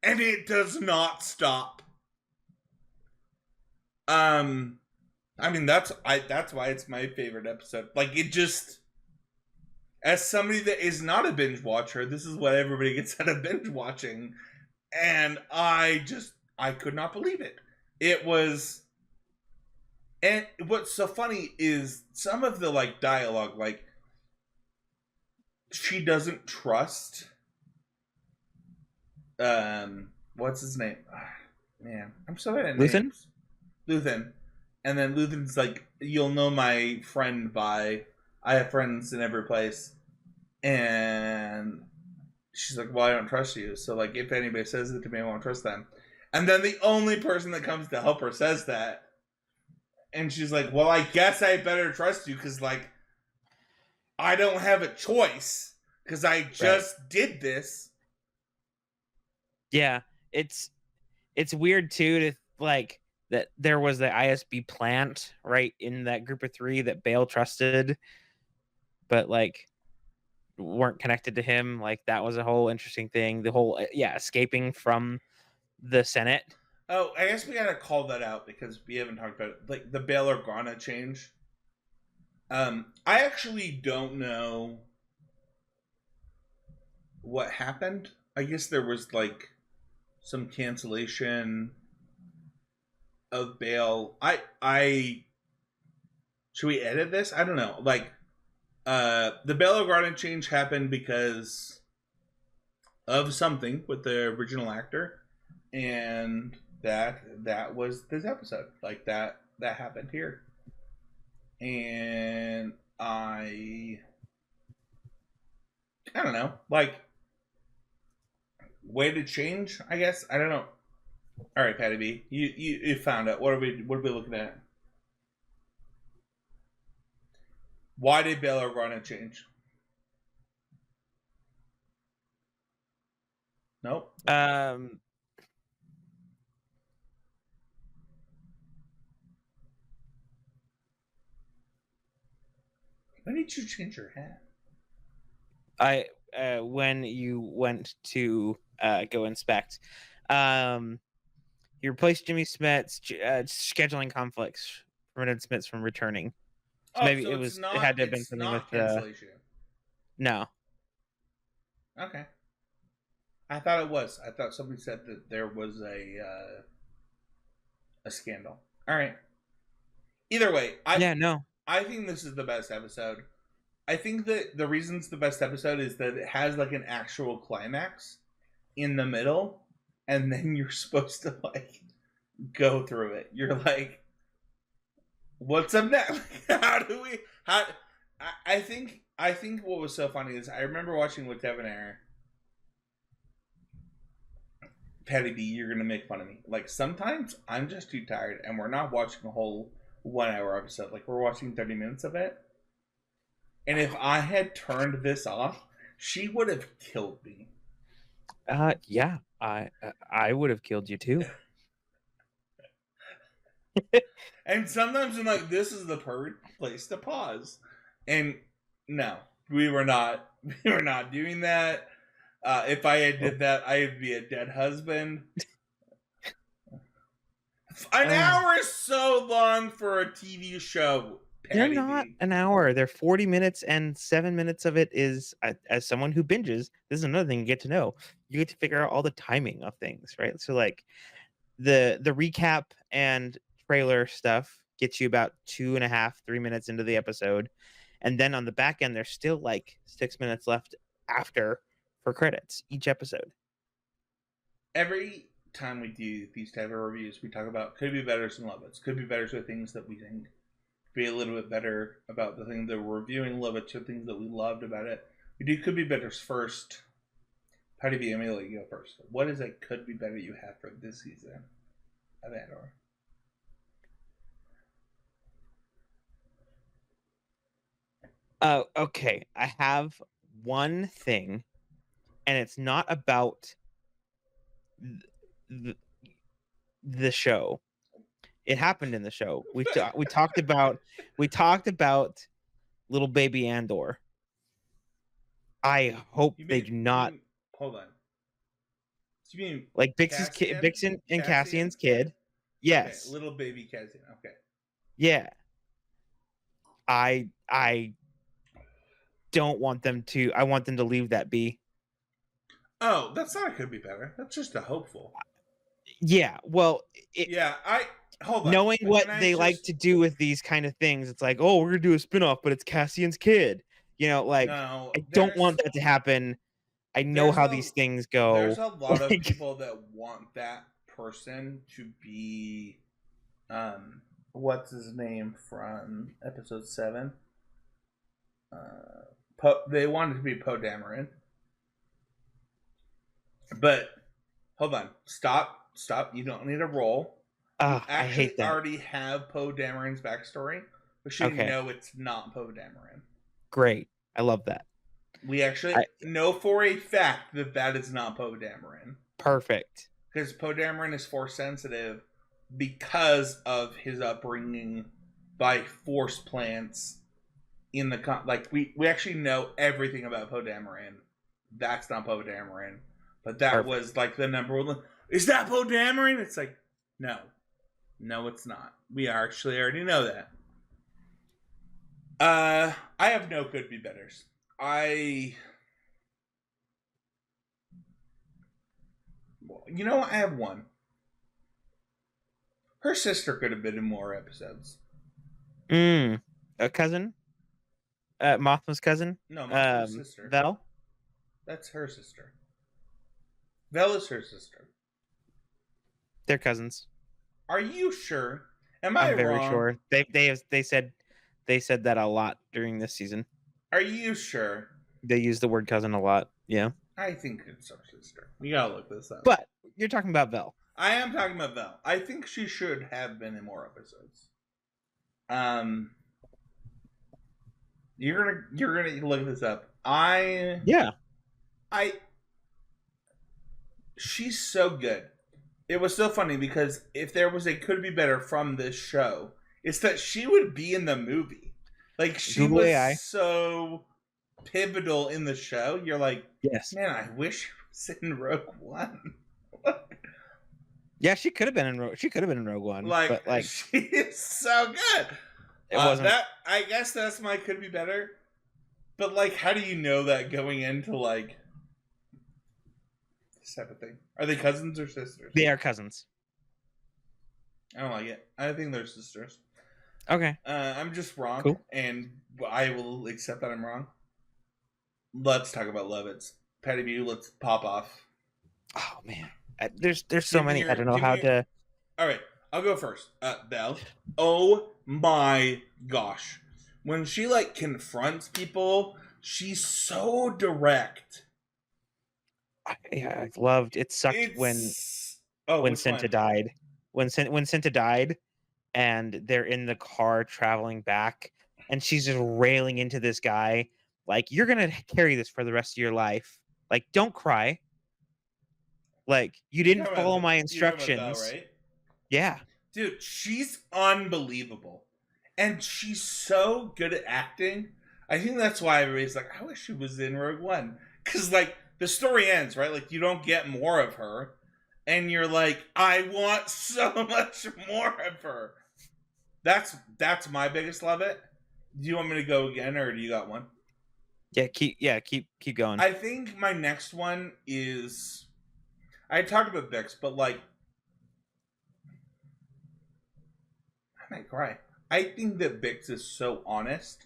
and it does not stop. I mean that's why it's my favorite episode. Like it just, as somebody that is not a binge watcher, this is what everybody gets out of binge watching, and I could not believe it. It was, and what's so funny is some of the like dialogue, like she doesn't trust what's his name? Man, I'm so bad at names. Luthen. And then Luthen's like, you'll know my friend by I have friends in every place. And she's like, well, I don't trust you. So like if anybody says it to me, I won't trust them. And then the only person that comes to help her says that. And she's like, well, I guess I better trust you because like I don't have a choice because I just did this. Yeah, it's weird too to like that there was the ISB plant right in that group of 3 that Bale trusted, but like weren't connected to him. Like that was a whole interesting thing. The whole escaping from the Senate. Oh, I guess we gotta call that out because we haven't talked about it. Like the Bail Organa change. I actually don't know what happened. I guess there was like some cancellation of bail. I should we edit this? I don't know. Like the Bail Organa change happened because of something with the original actor, and that was this episode. Like that happened here. And I don't know. Like way to change, I guess. I don't know. All right, Patty B, you found it. What are we looking at? Why did Bail Organa change? Nope. When did you change your hat? When you went to go inspect, you replaced Jimmy Smits scheduling conflicts prevented Smits from returning. So maybe so it had to have been something with cancellation. No. Okay. I thought it was. I thought somebody said that there was a scandal. All right. Either way, I think this is the best episode. I think that the reason it's the best episode is that it has like an actual climax in the middle, and then you're supposed to like go through it. You're like, what's up next? I think what was so funny is I remember watching with Debonair. Patty B, you're gonna make fun of me. Like sometimes I'm just too tired, and we're not watching a whole 1 hour episode. Like we're watching 30 minutes of it. And if I had turned this off, she would have killed me. Yeah, I would have killed you too. And sometimes I'm like, this is the perfect place to pause. And no, we were not doing that. If I had did that, I'd be a dead husband. An hour is so long for a TV show. They're not an hour. They're 40 minutes, and 7 minutes of it is, as someone who binges, this is another thing you get to know. You get to figure out all the timing of things, right? So like the recap and trailer stuff gets you about 2.5, 3 minutes into the episode. And then on the back end, there's still like 6 minutes left after for credits each episode. Every time we do these type of reviews, we talk about could be better than love it. Could be better to things that we think be a little bit better about the thing that we're reviewing, love it to things that we loved about it. We do could be better first. Patty B, I'm gonna let you go first. What is it could be better you have for this season of Andor? Okay. I have one thing, and it's not about the show. It happened in the show. We talked about little baby Andor. I hope they do not. Hold on. You mean like Bixen and Cassian's kid? Yes. Okay, little baby Cassian. Okay. Yeah. I don't want them to. I want them to leave that be. Oh, that's not. It could be better. That's just a hopeful. Yeah. Well. Hold on. Knowing what they like to do with these kind of things, it's like, oh, we're gonna do a spinoff, but it's Cassian's kid. Like, I don't want that to happen. I know how these things go. There's a lot of people that want that person to be, what's his name from episode 7? They wanted to be Poe Dameron. But hold on, stop. You don't need a roll. I hate that. Already have Poe Dameron's backstory, but you know it's not Poe Dameron. Great, I love that. We actually know for a fact that is not Poe Dameron. Perfect. Because Poe Dameron is Force sensitive because of his upbringing by Force plants in the we actually know everything about Poe Dameron. That's not Poe Dameron, but that was like the number one. Is that Poe Dameron? It's like, No. No, it's not. We actually already know that. I have no could be betters. You know what? I have one. Her sister could have been in more episodes. A cousin? Mothma's cousin? No, Mothma's sister. Vel? That's her sister. Vel is her sister. They're cousins. Are you sure? I'm very wrong? sure. They said that a lot during this season. Are you sure? They use the word cousin a lot. Yeah. I think it's her sister. You gotta look this up. But you're talking about Vel. I am talking about Vel. I think she should have been in more episodes. You're gonna look this up. She's so good. It was so funny because if there was a could be better from this show, it's that she would be in the movie. Like she Google was AI. so pivotal in the show. You're like, yes, man, I wish she was in Rogue One. Yeah, she could have been in Rogue One. But she is so good. It wasn't that. I guess that's my could be better. But like, how do you know that going into like this type of thing? Are they cousins or sisters? They are cousins. I don't like it. I think they're sisters. Okay. I'm just wrong, cool. And I will accept that I'm wrong. Let's talk about Lovitz. Paddy B, let's pop off. Oh man, there's so many. I don't know how to. All right, I'll go first. Belle. Oh my gosh, when she like confronts people, she's so direct. I loved it. Sucked when Cinta died. When Cinta died, and they're in the car traveling back, and she's just railing into this guy like, "You're gonna carry this for the rest of your life. Like, don't cry. Like, you didn't follow my instructions." That, right? Yeah, dude, she's unbelievable, and she's so good at acting. I think that's why everybody's like, I wish she was in Rogue One, because like the story ends, right? Like you don't get more of her, and you're like, I want so much more of her. That's my biggest love it. Do you want me to go again, or do you got one? Yeah, keep going. I think my next one is, I talked about Bix, but like, I might cry. I think that Bix is so honest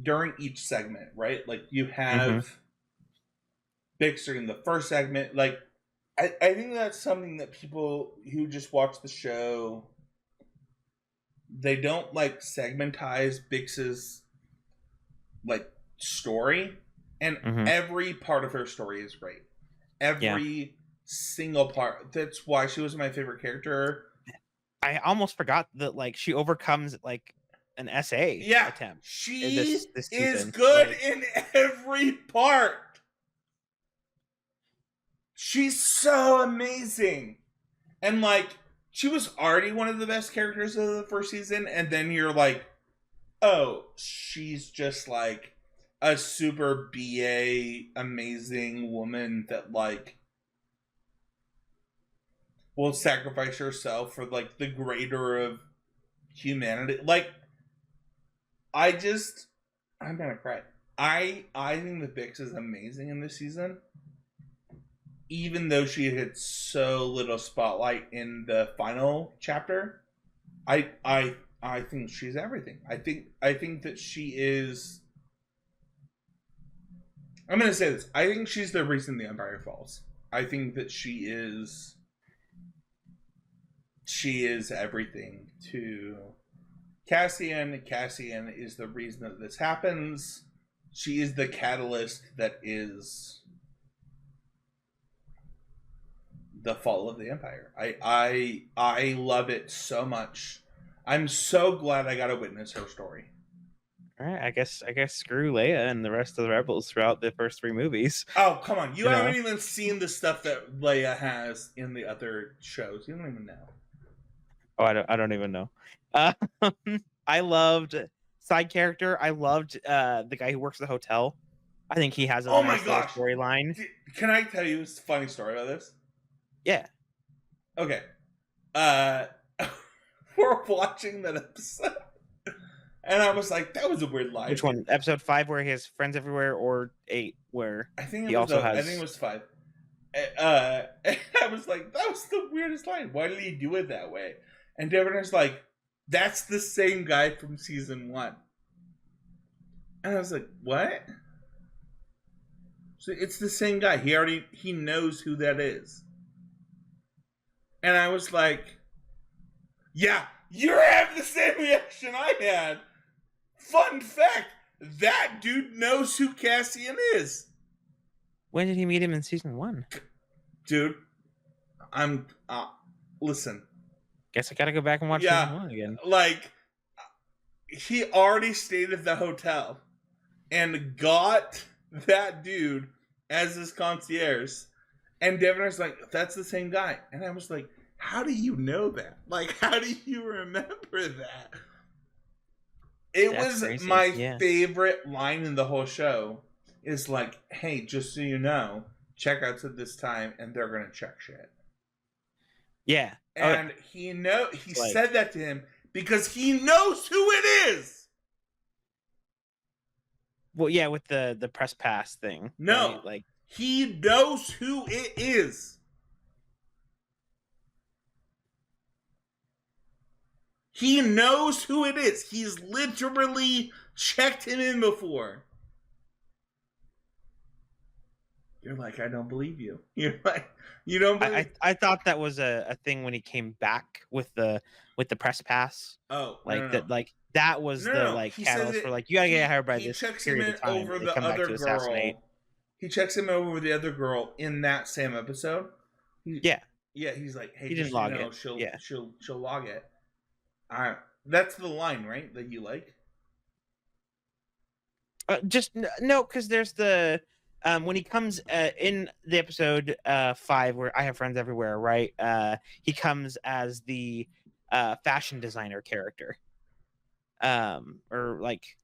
during each segment, right? Like you have Bix during the first segment. Like I think that's something that people who just watch the show, they don't like segmentize Bix's like story, and every part of her story is great. Every single part. That's why she was my favorite character. I almost forgot that like she overcomes like an SA attempt. She this is good like, in every part. She's so amazing. And like she was already one of the best characters of the first season, and then you're like, oh, she's just like a super BA amazing woman that like will sacrifice herself for like the greater of humanity. Like I'm gonna cry. I think the Bix is amazing in this season, even though she had so little spotlight in the final chapter. I think she's everything. I think that she is. I'm gonna say this. I think she's the reason the Empire falls. I think that she is everything to Cassian. Cassian is the reason that this happens. She is the catalyst that is the fall of the Empire. I love it so much. I'm so glad I got to witness her story. All right, I guess screw Leia and the rest of the rebels throughout the first 3 movies. Oh, come on. You haven't even seen the stuff that Leia has in the other shows. You don't even know. Oh, I don't even know. I loved side character. I loved the guy who works at the hotel. I think he has a nice little storyline. Can I tell you a funny story about this? Yeah. Okay. uh, we're watching that episode, and I was like, that was a weird line. Which one? Episode 5, where he has friends everywhere, or 8, where I think he also has? I think it was 5. And I was like, that was the weirdest line. Why did he do it that way? And Devoner's like, that's the same guy from season 1. And I was like, what? So it's the same guy. He knows who that is. And I was like, yeah, you're having the same reaction I had. Fun fact, that dude knows who Cassian is. When did he meet him in season 1? Dude, I'm listen. Guess I gotta go back and watch season 1 again. Like, he already stayed at the hotel and got that dude as his concierge. And Devoner's like, that's the same guy. And I was like, how do you know that? Like, how do you remember that? That's crazy. My favorite line in the whole show is like, hey, just so you know, checkouts at this time and they're going to check shit. Yeah. And he said that to him because he knows who it is. Well, yeah, with the press pass thing. No. Right? Like, he knows who it is. He knows who it is. He's literally checked him in before. You're like, I don't believe you. You're like, you don't believe. I thought that was a thing when he came back with the press pass. Oh, like no. that, like that was like catalyst for like, you gotta get hired by this period of time. Over the other girl. He checks him over with the other girl in that same episode. Yeah, he's like, hey, he didn't log it. She'll log it. That's the line, right? That you like? Just no, because there's the when he comes in the episode 5, where I have friends everywhere, right? He comes as the fashion designer character, or like,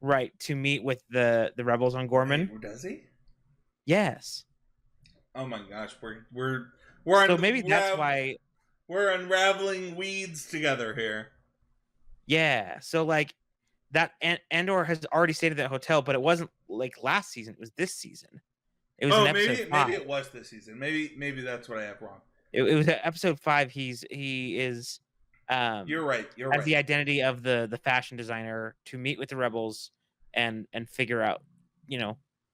right, to meet with the rebels on Gorman. Wait, does he? Yes. Oh my gosh, we're so maybe that's why we're unraveling weeds together here. Yeah, so like that Andor has already stayed at that hotel, but it wasn't like last season; it was this season. It was episode 5. Maybe it was this season. Maybe that's what I have wrong. It was episode 5. He is. You're right. As the identity of the fashion designer to meet with the rebels and figure out,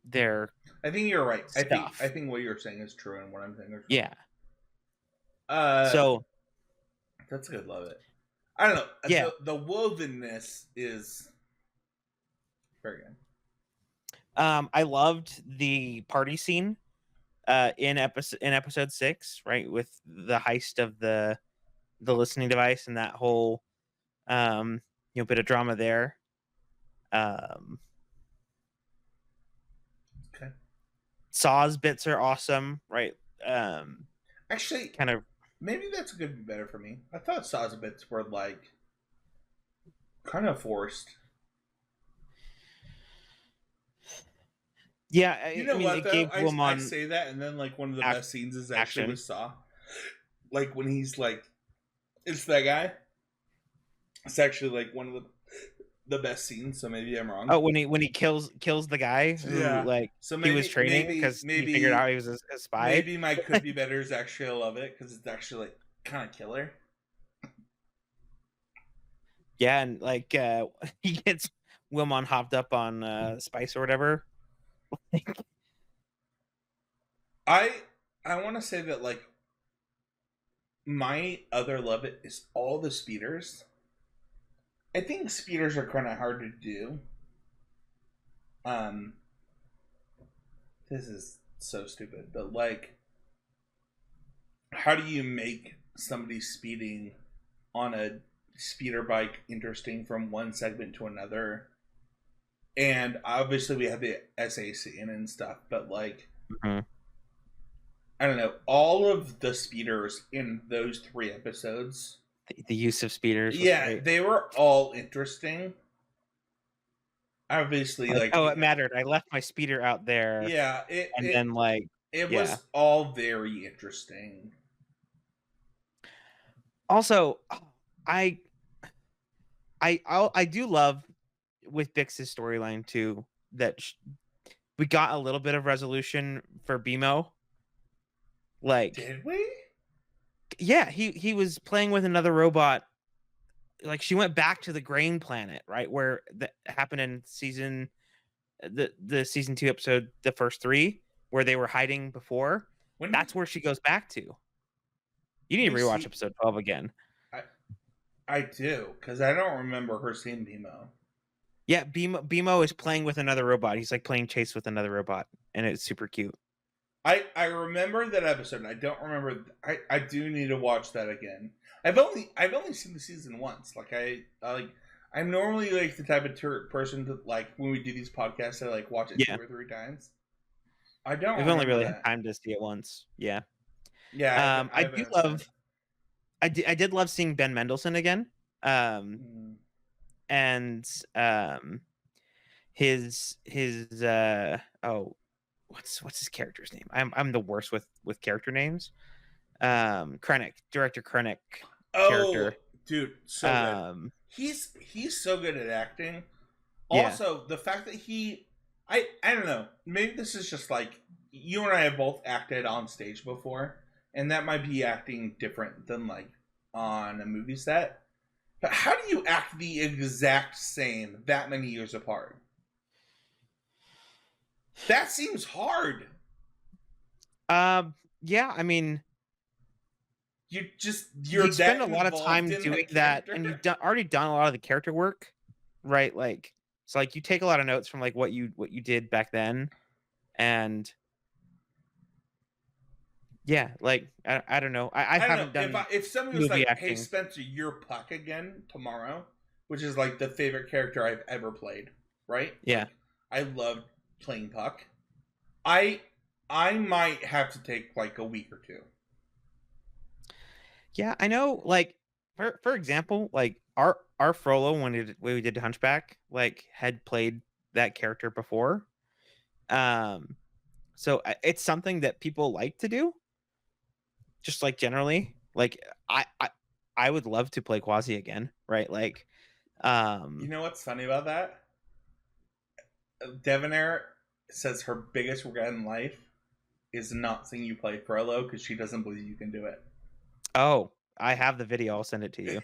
their. I think you're right. Stuff. I think what you're saying is true, and what I'm saying is true. Yeah. So that's good. Love it. I don't know. Yeah. The wovenness is very good. I loved the party scene in episode 6, right, with the heist of the listening device and that whole bit of drama there. Okay. Saw's bits are awesome, right? Actually, kind of. Maybe that's going to be better for me. I thought Saw's bits were like kind of forced. Yeah, you know what? Though I say that, and then like one of the best scenes is actually with Saw. Like when he's like, it's that guy. It's actually like one of the best scenes. So maybe I'm wrong. Oh, when he kills the guy who so maybe, he was training because he figured out he was a spy. Maybe my could be better is actually I love it because it's actually like kind of killer. Yeah, and like he gets Wilmon hopped up on Spice or whatever. I want to say that like my other love it is all the speeders. I think speeders are kind of hard to do. This is so stupid, but like, how do you make somebody speeding on a speeder bike interesting from one segment to another? And obviously we have the SA scene and stuff, but like, I don't know, all of the speeders in those 3 episodes, the use of speeders, great. They were all interesting. Obviously, like it mattered. I left my speeder out there. Yeah, it was all very interesting. Also, I I do love with Bix's storyline too that we got a little bit of resolution for BMO. Like, did we? Yeah, he was playing with another robot. Like, she went back to the grain planet, right, where that happened in the season 2 episode, the first 3, where they were hiding before. That's where she goes back to. You need to rewatch episode 12 again. I do, because I don't remember her seeing BMO. Yeah, BMO is playing with another robot. He's like playing chase with another robot, and it's super cute. I remember that episode. I don't remember. I do need to watch that again. I've only seen the season once. Like I'm normally like the type of person to, like, when we do these podcasts, I like watch it 2 or 3 times. I don't. We've only really had time to see it once. Yeah. Yeah. I did love seeing Ben Mendelsohn again. And his what's his character's name? I'm the worst with character names. Krennic, director Krennic character. Dude, so good. He's so good at acting. Also, the fact that I don't know, maybe this is just like, you and I have both acted on stage before, and that might be acting different than like on a movie set. But how do you act the exact same that many years apart? That seems hard. Yeah, I mean, you spend a lot of time doing that, and you've already done a lot of the character work, right? Like, so like you take a lot of notes from like what you did back then, and yeah, like I don't know. I haven't done. If somebody was like, acting. "Hey Spencer, you're Puck again tomorrow," which is like the favorite character I've ever played, right? Yeah, like, I loved playing Puck. I might have to take like a week or 2. Yeah, I know. Like, for example, like our Frollo, when we did Hunchback, like, had played that character before. So it's something that people like to do. Just like generally, like I would love to play Quasi again, right? Like, you know what's funny about that? Devonair says her biggest regret in life is not seeing you play Frollo because she doesn't believe you can do it. Oh, I have the video. I'll send it to you.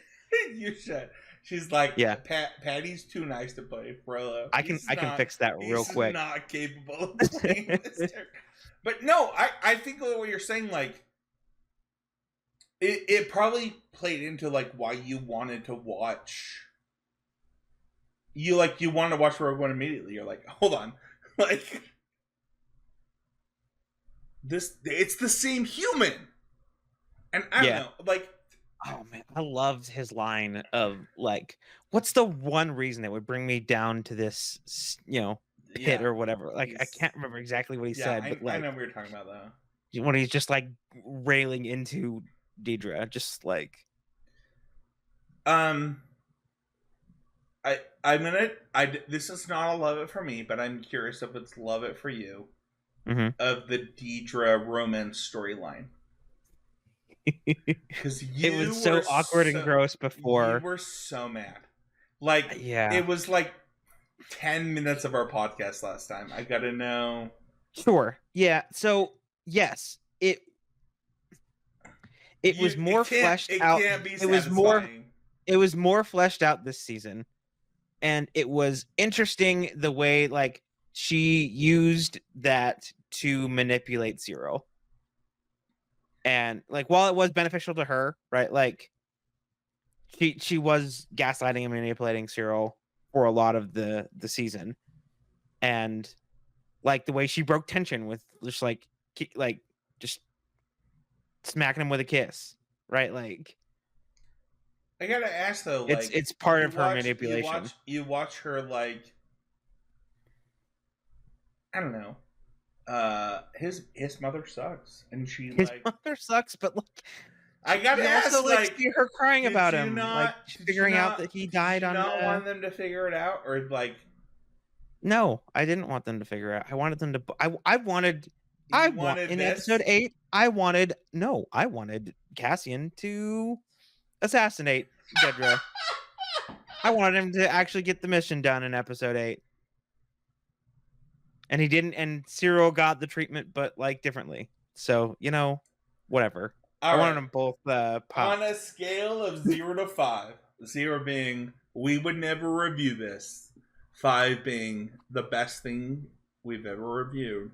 You should. She's like, yeah, Patty's too nice to play Frollo. I can fix that real quick. He's not capable of playing this character. But no, I think what you're saying, like, it probably played into like why you wanted to watch. You wanted to watch Rogue One immediately. You're like, hold on, like, it's the same human. And I don't know, like, oh man, I loved his line of like, "What's the one reason that would bring me down to this, pit or whatever?" Like, I can't remember exactly what he said, but like, I know what you're talking about though. When he's just like railing into Deidre, just like, this is not a love it for me, but I'm curious if it's love it for you. Of the Deidre romance storyline. Because it was so awkward and gross before. You were so mad. Like, it was like 10 minutes of our podcast last time. I gotta know. Sure. Yeah. So yes, it was more fleshed out. It was more fleshed out this season, and it was interesting the way like she used that to manipulate Zero. And like, while it was beneficial to her, right? Like, she was gaslighting and manipulating Cyril for a lot of the season, and like the way she broke tension with just like just smacking him with a kiss, right? Like, I gotta ask though, it's part of her manipulation. You watch her, like, I don't know. His mother sucks, and his mother sucks, but like, I gotta ask, also, like, see her crying about him, like figuring out that he died on. Did you not want them to figure it out, or like? No, I didn't want them to figure it out. I wanted them to. I wanted in episode 8. I wanted Cassian to assassinate Dedra. I wanted him to actually get the mission done in episode 8. And he didn't, and Cyril got the treatment, but like differently. So, whatever. I wanted them both popped. On a scale of 0 to 5, 0 being we would never review this, 5 being the best thing we've ever reviewed,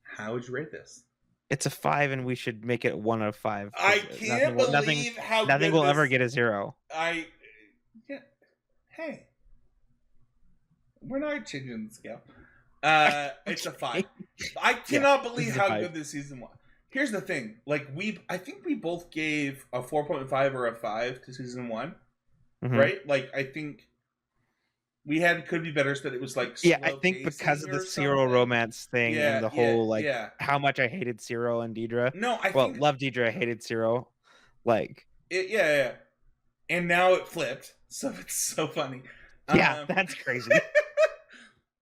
how would you rate this? It's a 5, and we should make it 1 out of 5. I can't believe how nothing will ever get a 0. Hey, we're not changing the scale. It's a 5. I cannot believe how good this season was. Here's the thing, like I think we both gave a 4.5 or a 5 to season 1, right? Like I think we had could be better, but it was like I think because of the Cyril romance thing and the whole how much I hated Cyril and Dedra. No, loved Dedra, I hated Cyril. Like and now it flipped, so it's so funny. Yeah, that's crazy.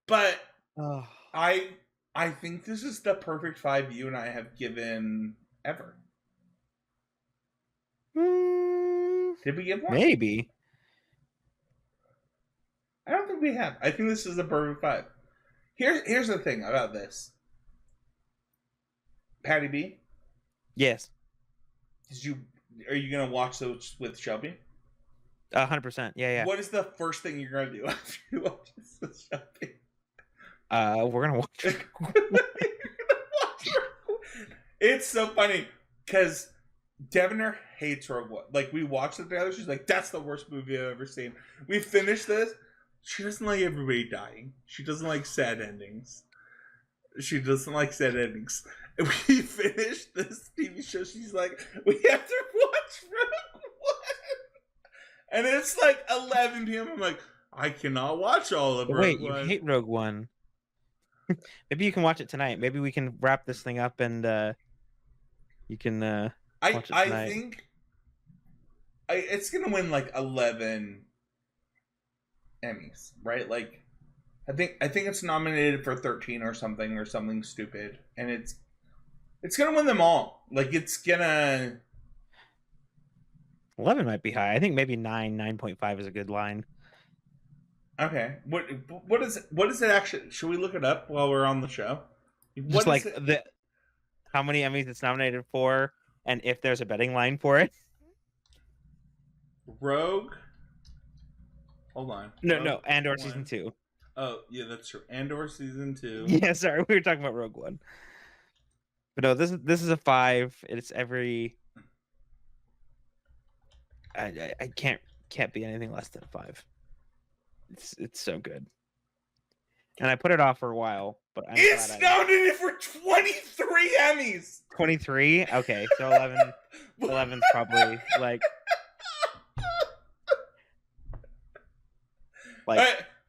But I think this is the perfect 5 you and I have given ever. Did we give one? Maybe. I don't think we have. I think this is the perfect 5. Here's the thing about this. Patty B? Yes. Are you gonna watch those with Shelby? 100%. Yeah. What is the first thing you're gonna do after you watch this with Shelby? We're gonna watch it. It's so funny because Devener hates Rogue One. Like, we watched it together. She's like, that's the worst movie I've ever seen. We finished this. She doesn't like everybody dying. She doesn't like sad endings. We finished this TV show. She's like, we have to watch Rogue One. And it's like 11 p.m. I'm like, I cannot watch all of Rogue One. Wait, you hate Rogue One. Maybe you can watch it tonight. Maybe we can wrap this thing up and you can watch it tonight. I think it's gonna win like 11 Emmys, right? Like, I think it's nominated for 13 or something stupid, and it's gonna win them all. Like, it's gonna 11 might be high. I think maybe 9.5 is a good line. Okay. What is it actually? Should we look it up while we're on the show? Just like how many Emmys it's nominated for, and if there's a betting line for it. Rogue. Hold on. No, Andor season 2. Oh yeah, that's true. Andor season 2. Yeah, sorry, we were talking about Rogue One. But no, this is a 5. It's every. I can't be anything less than 5. It's so good, and I put it off for a while, but it's nominated for 23 Emmys. 23? Okay, so 11's probably like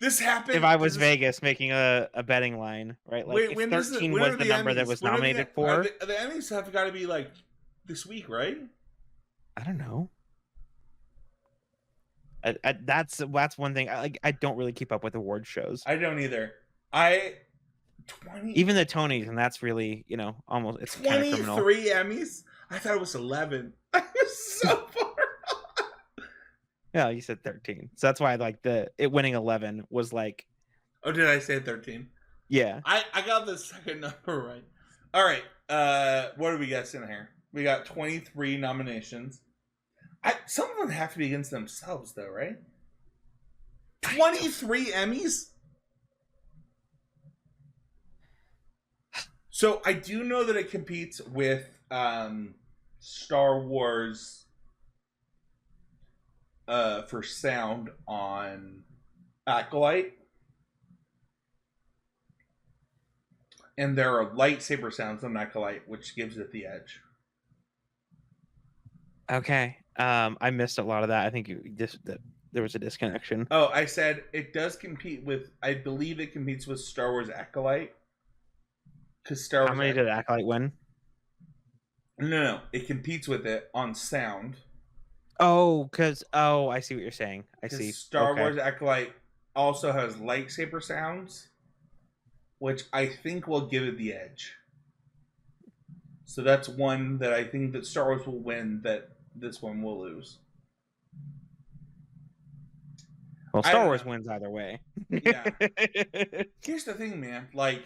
this happened. If I was Vegas making a betting line, right? Like, if 13 was the number that was nominated for, the Emmys have got to be like this week, right? I don't know. That's one thing. I don't really keep up with award shows. I don't either. Even the Tonys, and that's really almost it's 23 Emmys. I thought it was 11. I was so far off. Yeah, you said 13, so that's why it winning 11 was like. Oh, did I say 13? Yeah, I got the second number right. All right, what do we got in here? We got 23 nominations. Some of them have to be against themselves, though, right? 23 Emmys? So I do know that it competes with Star Wars for sound on Acolyte. And there are lightsaber sounds on Acolyte, which gives it the edge. Okay. I missed a lot of that. I think there was a disconnection. Oh, I said it does compete with. I believe it competes with Star Wars Acolyte. Because Star Wars. How many did Acolyte win? No. It competes with it on sound. I see what you're saying. I see. Star Wars Acolyte also has lightsaber sounds, which I think will give it the edge. So that's one that I think that Star Wars will win, that this one will lose. Well, Star Wars wins either way. Yeah. Here's the thing, man. Like,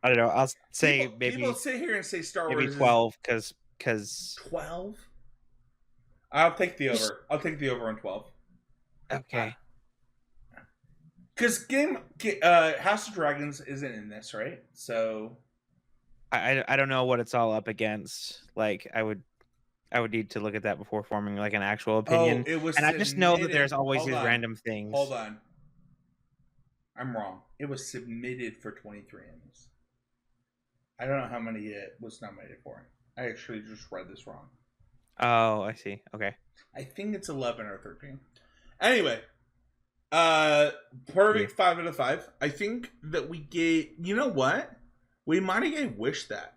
I don't know. I'll say people sit here and say Star maybe Wars 12 because 12. I'll take the over. I'll take the over on 12. Okay. Because House of Dragons isn't in this, right? So I don't know what it's all up against. Like I would need to look at that before forming like an actual opinion. Oh, it was and submitted. I just know that there's always these random things. Hold on. I'm wrong. It was submitted for 23 Emmys. I don't know how many it was nominated for. I actually just read this wrong. Oh, I see. Okay. I think it's 11 or 13. Anyway, perfect 5 out of 5. I think that we gave. You know what? We might have gave Wish that.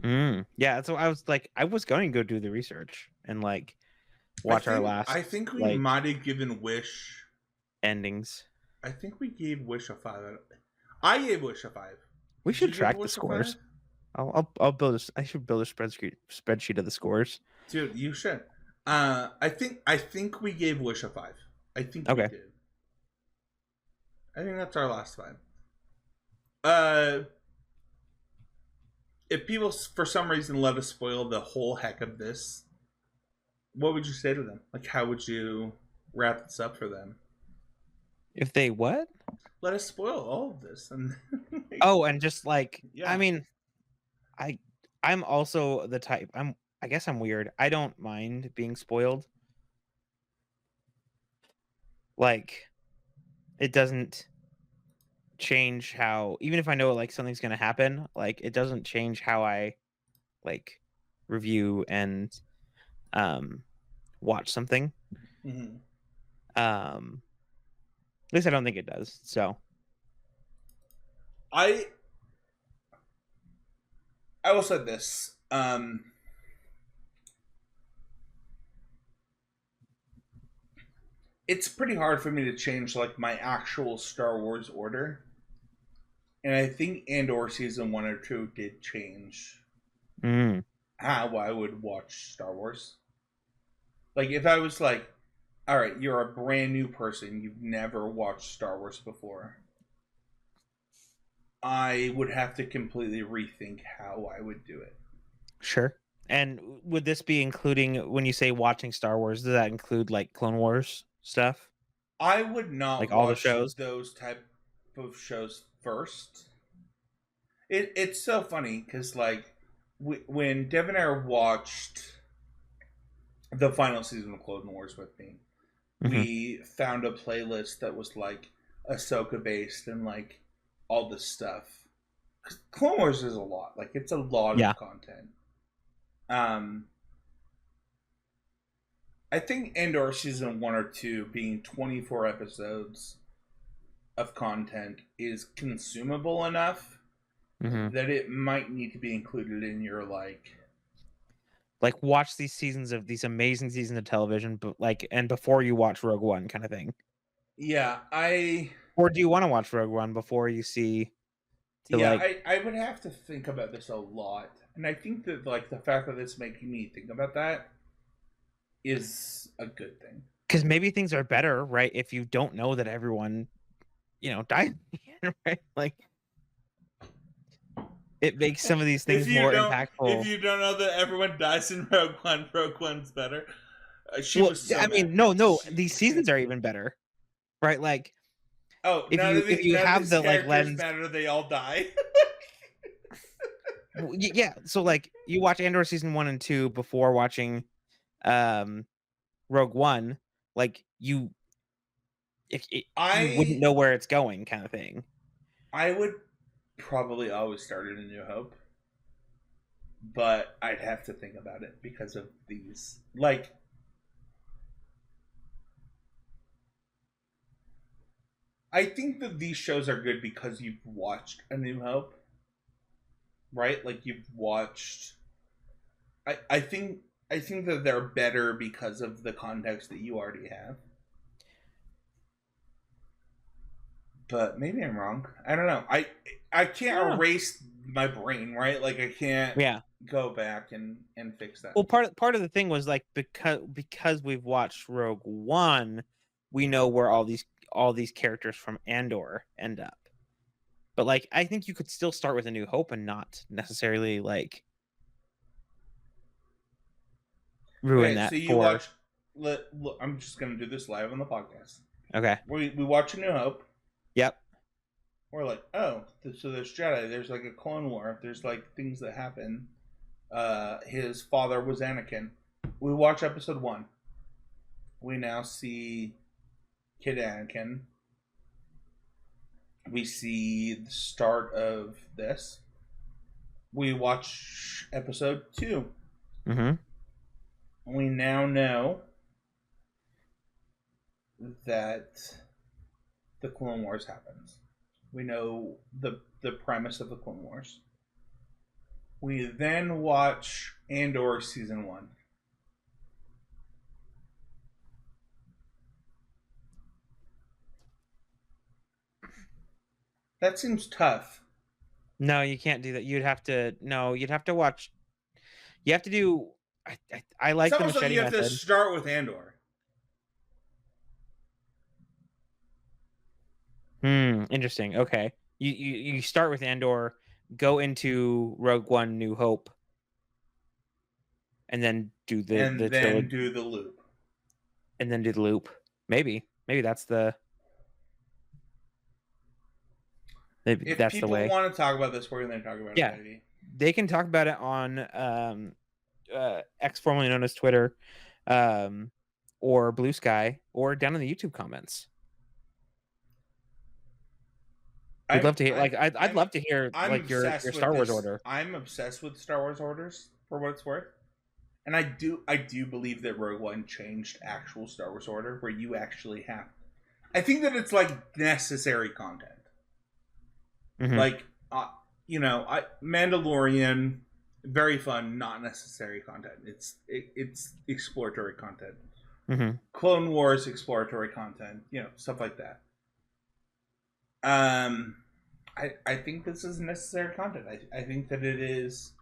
Yeah, that's what I was like. I was going to go do the research and like watch our last. I think we might have given Wish endings. I think we gave Wish a 5 out of. I gave Wish a 5. We should track the scores. I'll build. I should build a spreadsheet of the scores. Dude, you should. I think we gave Wish a 5. I think we did. I think that's our last 5. If people for some reason let us spoil the whole heck of this, what would you say to them? Like, how would you wrap this up for them? If they what? Let us spoil all of this. And and just like, I mean, I'm also the type. I guess I'm weird. I don't mind being spoiled. Like, it doesn't change how, even if I know like something's gonna happen, like it doesn't change how I like review and watch something. Mm-hmm. At least I don't think it does. So I will say this. It's pretty hard for me to change like my actual Star Wars order. And I think Andor season 1 or 2 did change how I would watch Star Wars. Like, if I was like, all right, you're a brand new person, you've never watched Star Wars before, I would have to completely rethink how I would do it. Sure. And would this be including, when you say watching Star Wars, does that include like Clone Wars stuff? I would not like watch all the shows, those type of shows first. It's so funny because like when Devonair watched the final season of Clone Wars with me, we found a playlist that was like Ahsoka based and like all this stuff. Clone Wars is a lot. Like, it's a lot of content. I think Andor season 1 or 2 being 24 episodes of content is consumable enough that it might need to be included in your like watch these seasons of these amazing seasons of television, but like, and before you watch Rogue One kind of thing. Yeah, or do you want to watch Rogue One before you see? I would have to think about this a lot, and I think that like the fact that it's making me think about that is a good thing. Because maybe things are better, right? If you don't know that everyone, died, right? Like, it makes some of these things more impactful. If you don't know that everyone dies in Rogue One, Rogue One's better. No, these seasons are even better, right? Like, if you have the like lens, matter, they all die. Yeah, so like you watch Andor season 1 and 2 before watching Rogue One, like you wouldn't know where it's going, kind of thing. I would probably always start at A New Hope, but I'd have to think about it because of these. Like, I think that these shows are good because you've watched A New Hope, right? Like, you've watched. I think that they're better because of the context that you already have. But maybe I'm wrong. I don't know. I can't erase my brain, right? Like, I can't go back and fix that. Well, part of the thing was like because we've watched Rogue One, we know where all these characters from Andor end up. But like, I think you could still start with A New Hope and not necessarily like ruin that. So you for... watch. I'm just gonna do this live on the podcast. Okay. We watch A New Hope. Yep. We're like, oh, so there's Jedi. There's like a Clone War. There's like things that happen. His father was Anakin. We watch episode 1. We now see Kid Anakin. We see the start of this. We watch episode 2. Mm-hmm. We now know that the Clone Wars happens. We know the premise of the Clone Wars. We then watch Andor season 1. That seems tough. No, you can't do that. You'd have to watch. You have to do. I like the machete you have method. to start with Andor. Interesting. Okay. You start with Andor, go into Rogue One, New Hope, and then do the do the loop. And then do the loop. Maybe that's the. Maybe if that's the way. If people want to talk about this, we're going to talk about it. Maybe. They can talk about it on X, formerly known as Twitter, or Blue Sky, or down in the YouTube comments. We'd love to hear. I'd love to hear like your Star Wars order. I'm obsessed with Star Wars orders for what it's worth, and I do believe that Rogue One changed actual Star Wars order where you actually have. I think that it's like necessary content. Mm-hmm. Like, Mandalorian, very fun, not necessary content. It's exploratory content. Mm-hmm. Clone Wars, exploratory content. Stuff like that. I think this is necessary content. I think that it's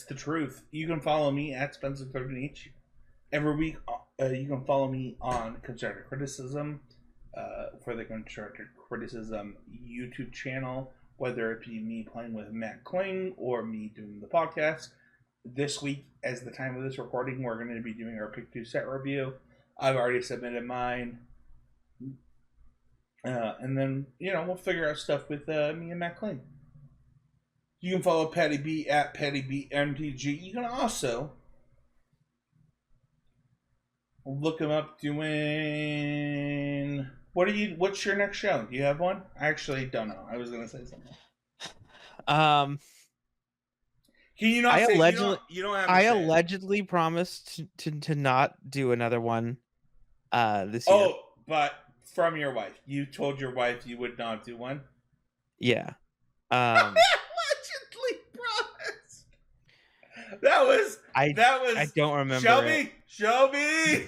the truth. You can follow me at Spencer13H. Every week, you can follow me on Constructive Criticism, for the Constructive Criticism YouTube channel, whether it be me playing with Matt Kling or me doing the podcast. This week, as the time of this recording, we're going to be doing our Pick 2 set review. I've already submitted mine. And then, we'll figure out stuff with me and Matt Kling. You can follow Paddy B at PaddyBMTG. You can also look him up doing... What's your next show? Do you have one? I actually don't know. I was going to say something. Can you not say... You don't have to I allegedly promised to not do another one this year. Oh, but... From your wife. You told your wife you would not do one? Yeah. Allegedly promised. I don't remember. Shelby!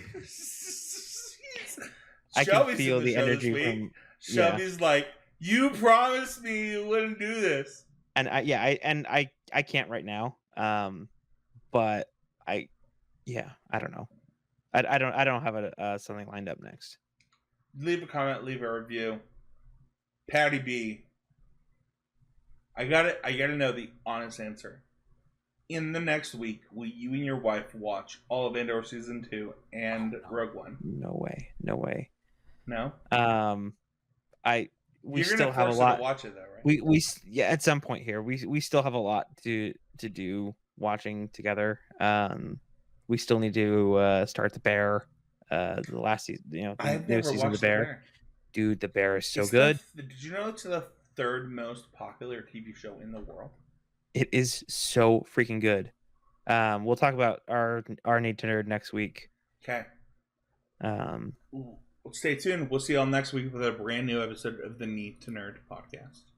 I can feel the energy from... Shelby's like, you promised me you wouldn't do this. And I can't right now. But I don't know. I don't have something lined up next. Leave a comment, leave a review. Paddy B. I gotta know the honest answer. In the next week, will you and your wife watch all of Andor season 2 and Rogue One? No way. No? We still have a lot to watch it though, right? We at some point here. We still have a lot to do watching together. We still need to start The Bear. The last season, the new season of The Bear. Dude, The Bear is so good. Did you know it's the 3rd most popular TV show in the world? It is so freaking good. We'll talk about our Need to Nerd next week. Okay. Stay tuned. We'll see y'all next week with a brand new episode of the Need to Nerd podcast.